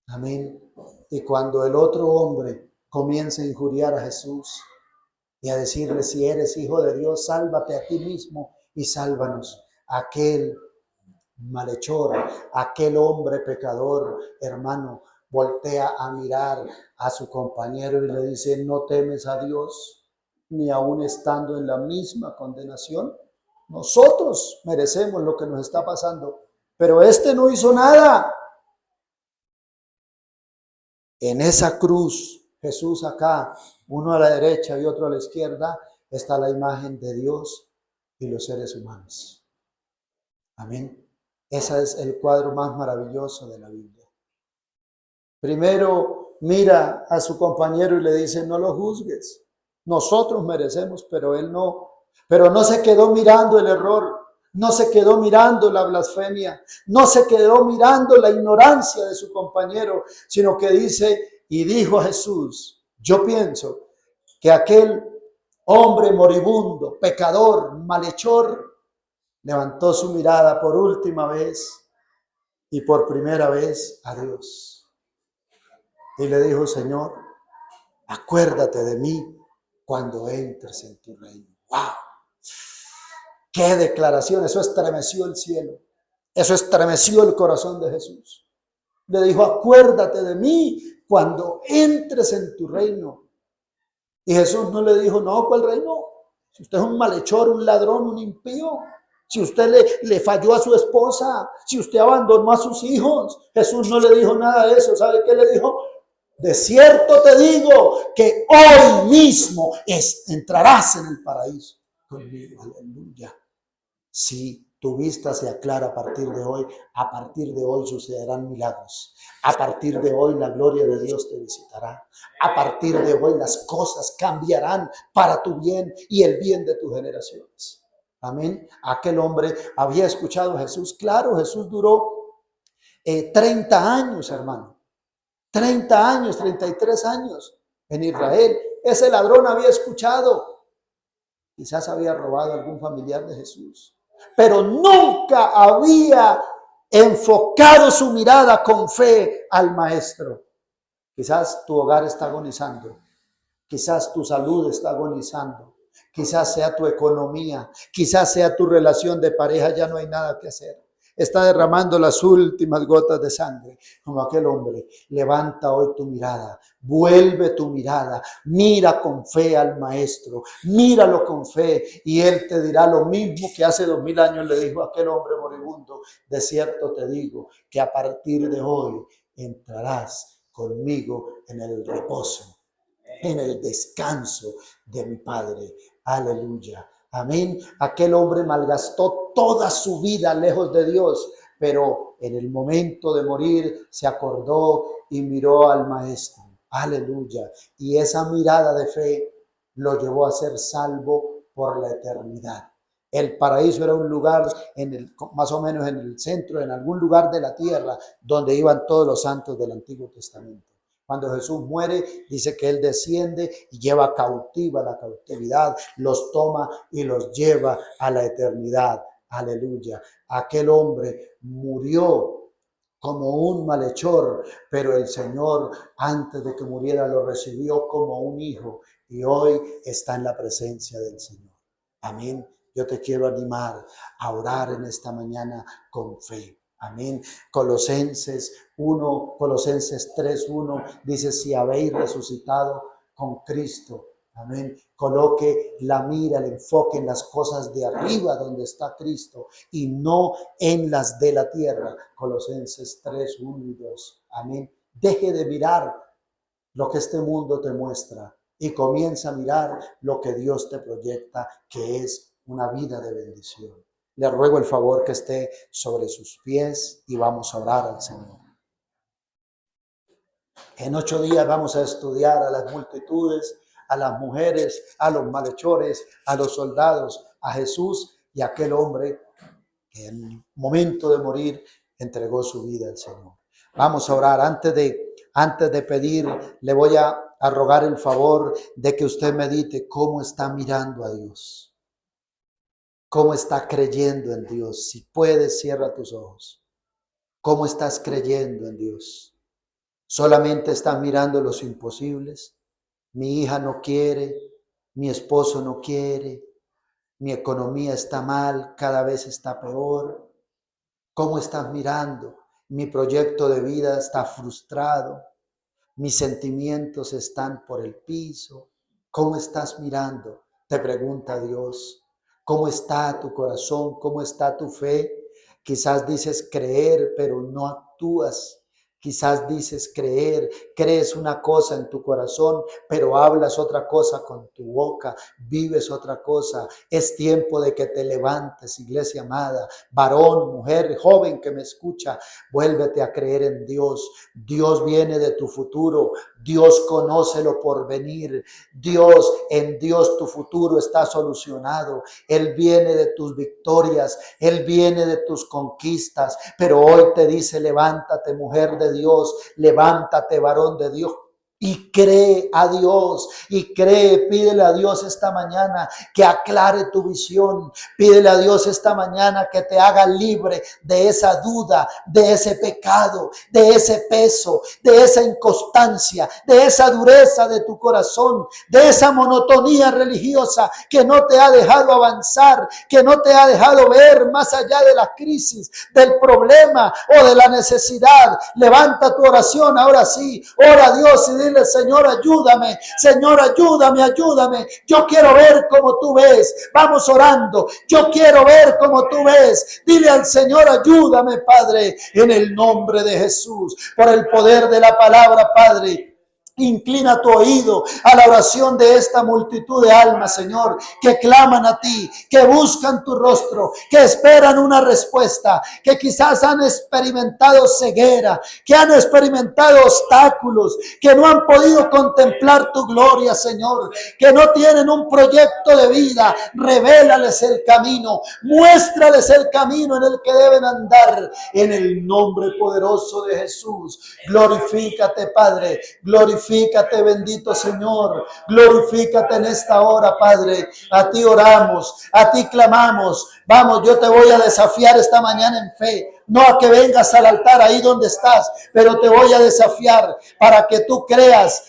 Amén. Y cuando el otro hombre comienza a injuriar a Jesús y a decirle: si eres hijo de Dios, sálvate a ti mismo y sálvanos. Aquel malhechor, aquel hombre pecador, hermano, voltea a mirar a su compañero y le dice: ¿no temes a Dios, ni aún estando en la misma condenación? Nosotros merecemos lo que nos está pasando, pero este no hizo nada. En esa cruz, Jesús acá, uno a la derecha y otro a la izquierda, está la imagen de Dios y los seres humanos. Amén. Ese es el cuadro más maravilloso de la Biblia. Primero mira a su compañero y le dice: no lo juzgues. Nosotros merecemos, pero él no. Pero no se quedó mirando el error, no se quedó mirando la blasfemia, no se quedó mirando la ignorancia de su compañero, sino que dice: y dijo Jesús: yo pienso que aquel hombre moribundo, pecador, malhechor, levantó su mirada por última vez y por primera vez a Dios. Y le dijo: Señor, Acuérdate de mí cuando entres en tu reino. ¡Wow! ¡Qué declaración! Eso estremeció el cielo. Eso estremeció el corazón de Jesús. Le dijo, acuérdate de mí cuando entres en tu reino. Y Jesús no le dijo, no, ¿cuál reino? Si usted es un malhechor, un ladrón, un impío, si usted le falló a su esposa, si usted abandonó a sus hijos, Jesús no le dijo nada de eso. ¿Sabe qué le dijo? De cierto te digo que hoy mismo entrarás en el paraíso conmigo. Aleluya. Si tu vista se aclara a partir de hoy sucederán milagros. A partir de hoy la gloria de Dios te visitará. A partir de hoy las cosas cambiarán para tu bien y el bien de tus generaciones. Amén. Aquel hombre había escuchado a Jesús. Claro, Jesús duró 30 años, hermano. 30 años, 33 años en Israel. Ese ladrón había escuchado. Quizás había robado a algún familiar de Jesús, pero nunca había enfocado su mirada con fe al Maestro. Quizás tu hogar está agonizando, quizás tu salud está agonizando, quizás sea tu economía, quizás sea tu relación de pareja, ya no hay nada que hacer. Está derramando las últimas gotas de sangre, como aquel hombre. Levanta hoy tu mirada, vuelve tu mirada, mira con fe al Maestro, míralo con fe y Él te dirá lo mismo que hace 2000 años le dijo a aquel hombre moribundo. De cierto te digo que a partir de hoy entrarás conmigo en el reposo, en el descanso de mi Padre. Aleluya. Amén. Aquel hombre malgastó toda su vida lejos de Dios, pero en el momento de morir se acordó y miró al Maestro. Aleluya. Y esa mirada de fe lo llevó a ser salvo por la eternidad. El paraíso era un lugar más o menos en el centro, en algún lugar de la tierra, donde iban todos los santos del Antiguo Testamento. Cuando Jesús muere, dice que Él desciende y lleva cautiva la cautividad, los toma y los lleva a la eternidad. Aleluya. Aquel hombre murió como un malhechor, pero el Señor antes de que muriera lo recibió como un hijo y hoy está en la presencia del Señor. Amén. Yo te quiero animar a orar en esta mañana con fe. Amén. Colosenses 3:1 dice, si habéis resucitado con Cristo. Amén. Coloque la mira, el enfoque en las cosas de arriba donde está Cristo y no en las de la tierra. Colosenses 3:1 y 2. Amén. Deje de mirar lo que este mundo te muestra y comienza a mirar lo que Dios te proyecta, que es una vida de bendición. Le ruego el favor que esté sobre sus pies y vamos a orar al Señor. En 8 días vamos a estudiar a las multitudes, a las mujeres, a los malhechores, a los soldados, a Jesús y a aquel hombre que en el momento de morir entregó su vida al Señor. Vamos a orar. Antes de pedir, le voy a rogar el favor de que usted medite cómo está mirando a Dios. ¿Cómo está creyendo en Dios? Si puedes, cierra tus ojos. ¿Cómo estás creyendo en Dios? ¿Solamente estás mirando los imposibles? Mi hija no quiere, mi esposo no quiere, mi economía está mal, cada vez está peor. ¿Cómo estás mirando? Mi proyecto de vida está frustrado, mis sentimientos están por el piso. ¿Cómo estás mirando? Te pregunta Dios. ¿Cómo está tu corazón? ¿Cómo está tu fe? Quizás dices creer, pero no actúas. Quizás dices creer, crees una cosa en tu corazón, pero hablas otra cosa con tu boca, vives otra cosa. Es tiempo de que te levantes, iglesia amada, varón, mujer, joven que me escucha, vuélvete a creer en Dios. Dios viene de tu futuro, Dios conoce lo por venir, en Dios tu futuro está solucionado. Él viene de tus victorias, Él viene de tus conquistas, pero hoy te dice, levántate, mujer de Dios, levántate, varón de Dios. Y cree a Dios, y cree, pídele a Dios esta mañana que aclare tu visión. Pídele a Dios esta mañana que te haga libre de esa duda, de ese pecado, de ese peso, de esa inconstancia, de esa dureza de tu corazón, de esa monotonía religiosa que no te ha dejado avanzar, que no te ha dejado ver más allá de la crisis, del problema o de la necesidad. Levanta tu oración ahora sí, ora a Dios y dile: Señor, ayúdame, Señor, ayúdame, ayúdame. Yo quiero ver como tú ves. Vamos orando. Yo quiero ver como tú ves. Dile al Señor: ayúdame, Padre, en el nombre de Jesús, por el poder de la palabra, Padre. Inclina tu oído a la oración de esta multitud de almas, Señor, que claman a ti, que buscan tu rostro, que esperan una respuesta, que quizás han experimentado ceguera, que han experimentado obstáculos, que no han podido contemplar tu gloria, Señor, que no tienen un proyecto de vida. Revélales el camino, muéstrales el camino en el que deben andar, en el nombre poderoso de Jesús. Glorifícate, Padre, glorifícate, bendito Señor, glorifícate en esta hora, Padre. A ti oramos, a ti clamamos. Vamos, yo te voy a desafiar esta mañana en fe. No a que vengas al altar ahí donde estás, pero te voy a desafiar para que tú creas,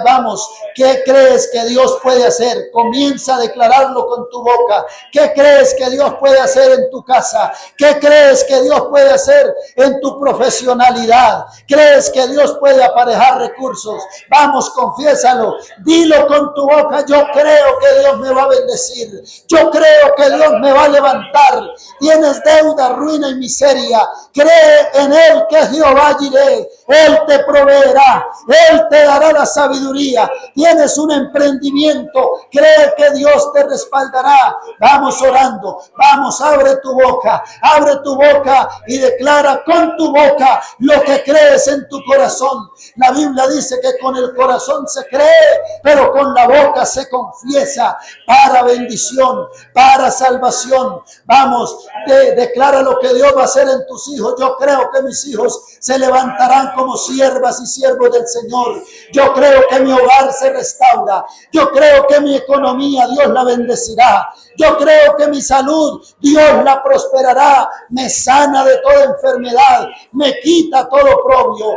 vamos, ¿qué crees que Dios puede hacer? Comienza a declararlo con tu boca. ¿Qué crees que Dios puede hacer en tu casa? ¿Qué crees que Dios puede hacer en tu profesionalidad? ¿Crees que Dios puede aparejar recursos? Vamos, confiésalo, dilo con tu boca: yo creo que Dios me va a bendecir, yo creo que Dios me va a levantar. Tienes deuda, ruina y miseria, cree en Él, que Jehová Jireh, Él te proveerá, Él te dará la sabiduría. Tienes un emprendimiento, cree que Dios te respaldará. Vamos orando, vamos, abre tu boca y declara con tu boca lo que crees en tu corazón. La Biblia dice que con el corazón se cree, pero con la boca se confiesa para bendición, para salvación. Vamos, declara lo que Dios va a hacer en tus hijos. Yo creo que mis hijos se levantarán como siervas y siervos del Señor. Yo creo que mi hogar se restaura. Yo creo que mi economía Dios la bendecirá. Yo creo que mi salud Dios la prosperará. Me sana de toda enfermedad. Me quita todo oprobio.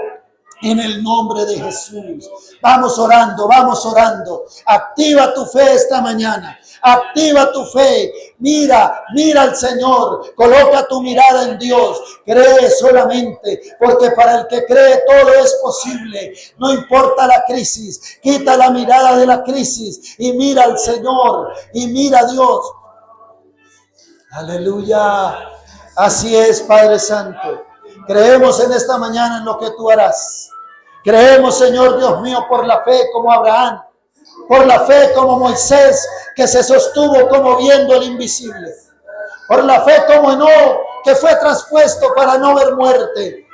En el nombre de Jesús. Vamos orando, vamos orando. Activa tu fe esta mañana. Activa tu fe. Mira al Señor. Coloca tu mirada en Dios. Cree solamente, porque para el que cree todo es posible. No importa la crisis. Quita la mirada de la crisis y mira al Señor y mira a Dios. Aleluya. Así es, Padre Santo. Creemos en esta mañana en lo que tú harás. Creemos, Señor Dios mío, por la fe como Abraham, por la fe como Moisés, que se sostuvo como viendo el invisible, por la fe como Enoc, que fue traspuesto para no ver muerte,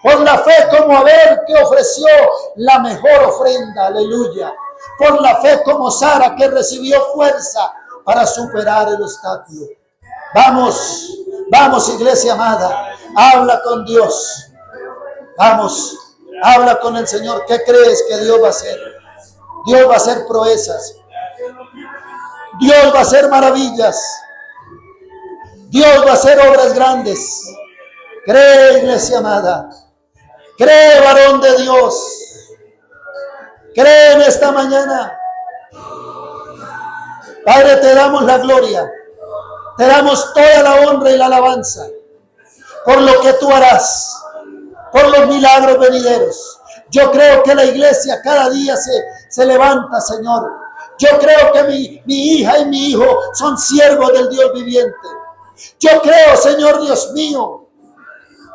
por la fe como Abel, que ofreció la mejor ofrenda, aleluya, por la fe como Sara, que recibió fuerza para superar el obstáculo. Vamos, iglesia amada, habla con Dios. Vamos, habla con el Señor. ¿Qué crees que Dios va a hacer? Dios va a hacer proezas. Dios va a hacer maravillas. Dios va a hacer obras grandes. Cree, iglesia amada. Cree, varón de Dios. Cree en esta mañana. Padre, te damos la gloria. Te damos toda la honra y la alabanza por lo que tú harás, por los milagros venideros. Yo creo que la iglesia cada día se levanta, Señor. Yo creo que mi hija y mi hijo son siervos del Dios viviente. Yo creo, Señor Dios mío,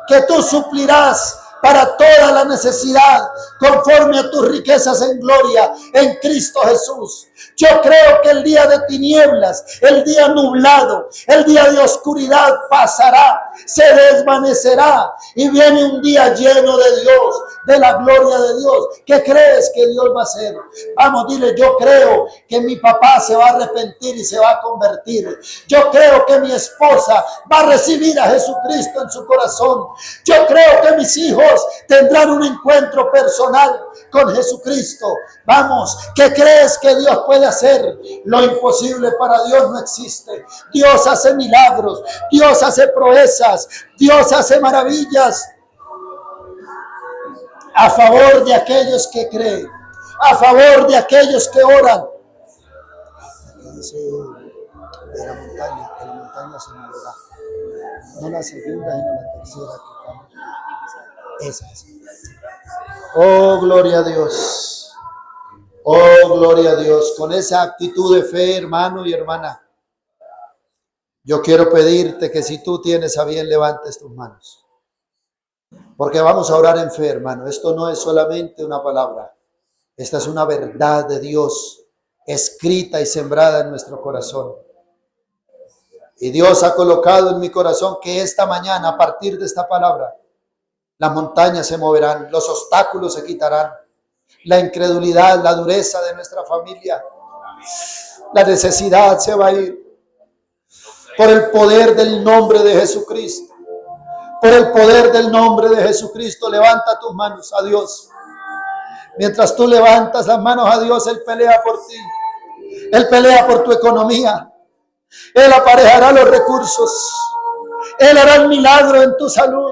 que tú suplirás para toda la necesidad conforme a tus riquezas en gloria en Cristo Jesús. Yo creo que el día de tinieblas, el día nublado, el día de oscuridad pasará, se desvanecerá y viene un día lleno de Dios, de la gloria de Dios. ¿Qué crees que Dios va a hacer? Vamos, dile: yo creo que mi papá se va a arrepentir y se va a convertir. Yo creo que mi esposa va a recibir a Jesucristo en su corazón. Yo creo que mis hijos tendrán un encuentro personal con Jesucristo. Vamos, ¿qué crees que Dios puede hacer? Lo imposible para Dios no existe. Dios hace milagros, Dios hace proezas, Dios hace maravillas a favor de aquellos que creen, a favor de aquellos que oran. De la montaña, que la montaña se moverá. No la segunda, sino la tercera que cambia. Esa es. Oh, gloria a Dios. Oh, gloria a Dios. Con esa actitud de fe, hermano y hermana, yo quiero pedirte que si tú tienes a bien, levantes tus manos. Porque vamos a orar en fe, hermano. Esto no es solamente una palabra. Esta es una verdad de Dios escrita y sembrada en nuestro corazón. Y Dios ha colocado en mi corazón que esta mañana, a partir de esta palabra, las montañas se moverán, los obstáculos se quitarán, la incredulidad, la dureza de nuestra familia, la necesidad se va a ir. Por el poder del nombre de Jesucristo, por el poder del nombre de Jesucristo, levanta tus manos a Dios. Mientras tú levantas las manos a Dios, Él pelea por ti. Él pelea por tu economía. Él aparejará los recursos. Él hará el milagro en tu salud.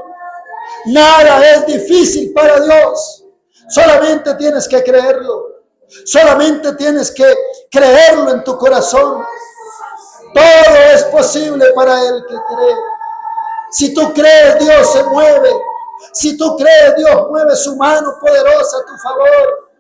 Nada es difícil para Dios. Solamente tienes que creerlo. Solamente tienes que creerlo en tu corazón. Todo es posible para el que cree. Si tú crees, Dios se mueve. Si tú crees, Dios mueve su mano poderosa a tu favor.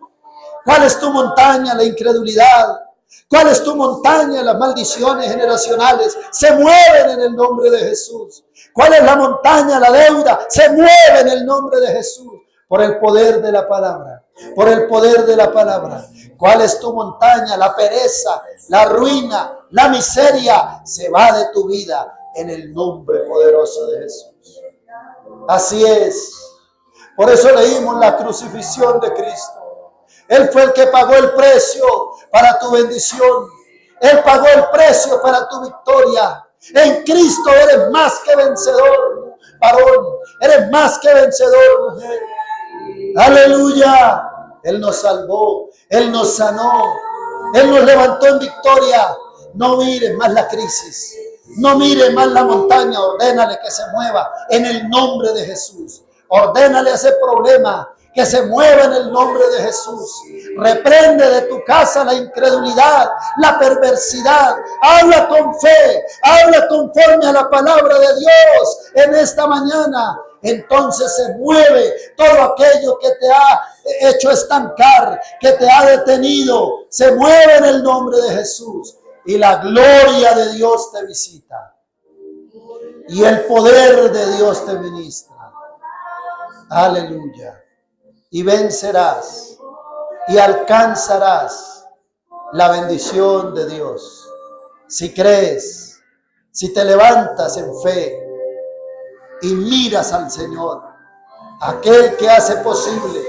¿Cuál es tu montaña? La incredulidad. ¿Cuál es tu montaña? Las maldiciones generacionales se mueven en el nombre de Jesús. ¿Cuál es la montaña? La deuda se mueve en el nombre de Jesús. Por el poder de la palabra. Por el poder de la palabra. ¿Cuál es tu montaña? La pereza, la ruina, la miseria se va de tu vida en el nombre poderoso de Jesús. Así es. Por eso leímos la crucifixión de Cristo. Él fue el que pagó el precio para tu bendición. Él pagó el precio para tu victoria. En Cristo eres más que vencedor, varón. Eres más que vencedor, mujer. Aleluya. Él nos salvó. Él nos sanó. Él nos levantó en victoria. No mires más la crisis. No mires más la montaña. Ordénale que se mueva en el nombre de Jesús. Ordénale a ese problema que se mueva en el nombre de Jesús. Reprende de tu casa la incredulidad, la perversidad. Habla con fe, habla conforme a la palabra de Dios en esta mañana. Entonces se mueve todo aquello que te ha hecho estancar, que te ha detenido. Se mueve en el nombre de Jesús y la gloria de Dios te visita y el poder de Dios te ministra. Aleluya. Y vencerás y alcanzarás la bendición de Dios. Si crees, si te levantas en fe y miras al Señor, aquel que hace posible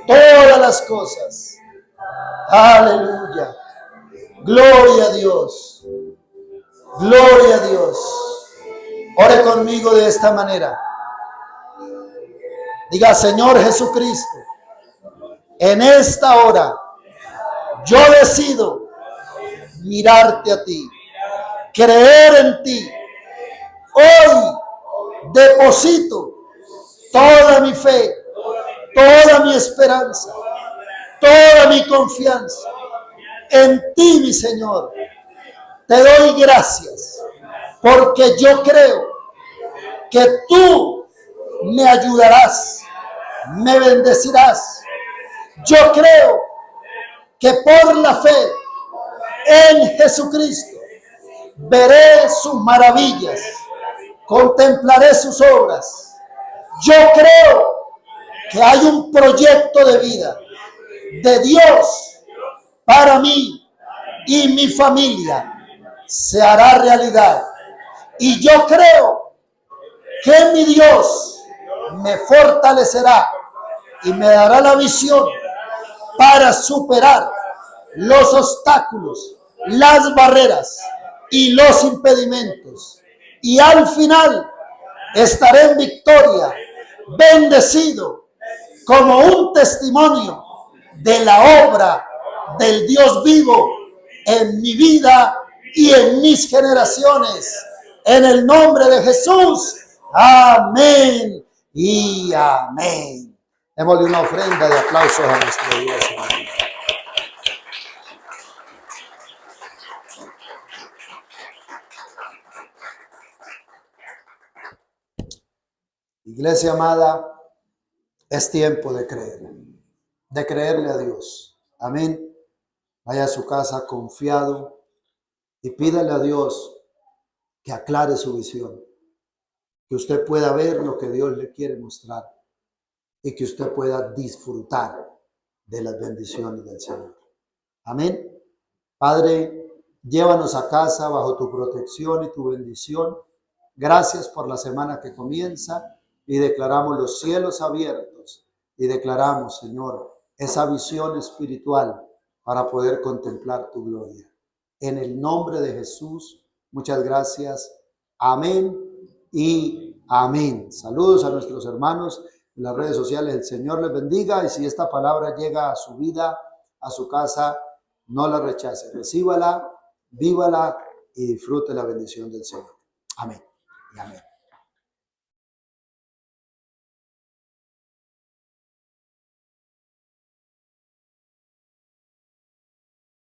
todas las cosas. Aleluya. Gloria a Dios. Gloria a Dios. Ore conmigo de esta manera. Diga: Señor Jesucristo, en esta hora yo decido mirarte a ti, creer en ti. Hoy deposito toda mi fe, toda mi esperanza, toda mi confianza en ti, mi Señor. Te doy gracias porque yo creo que tú me ayudarás, me bendecirás. Yo creo que por la fe en Jesucristo veré sus maravillas, contemplaré sus obras. Yo creo que hay un proyecto de vida de Dios para mí y mi familia. Se hará realidad. Y yo creo que mi Dios me fortalecerá y me dará la visión para superar los obstáculos, las barreras y los impedimentos. Y al final estaré en victoria, bendecido, como un testimonio de la obra del Dios vivo en mi vida y en mis generaciones. En el nombre de Jesús. Amén y amén. Démosle una ofrenda de aplausos a nuestro Dios. Iglesia amada, es tiempo de creerle a Dios. Amén. Vaya a su casa confiado y pídale a Dios que aclare su visión, que usted pueda ver lo que Dios le quiere mostrar y que usted pueda disfrutar de las bendiciones del Señor. Amén. Padre, llévanos a casa bajo tu protección y tu bendición. Gracias por la semana que comienza y declaramos los cielos abiertos y declaramos, Señor, esa visión espiritual para poder contemplar tu gloria. En el nombre de Jesús, muchas gracias. Amén y amén. Saludos a nuestros hermanos en las redes sociales. El Señor les bendiga y si esta palabra llega a su vida, a su casa, no la rechace. Recíbala, vívala y disfrute la bendición del Señor. Amén y amén.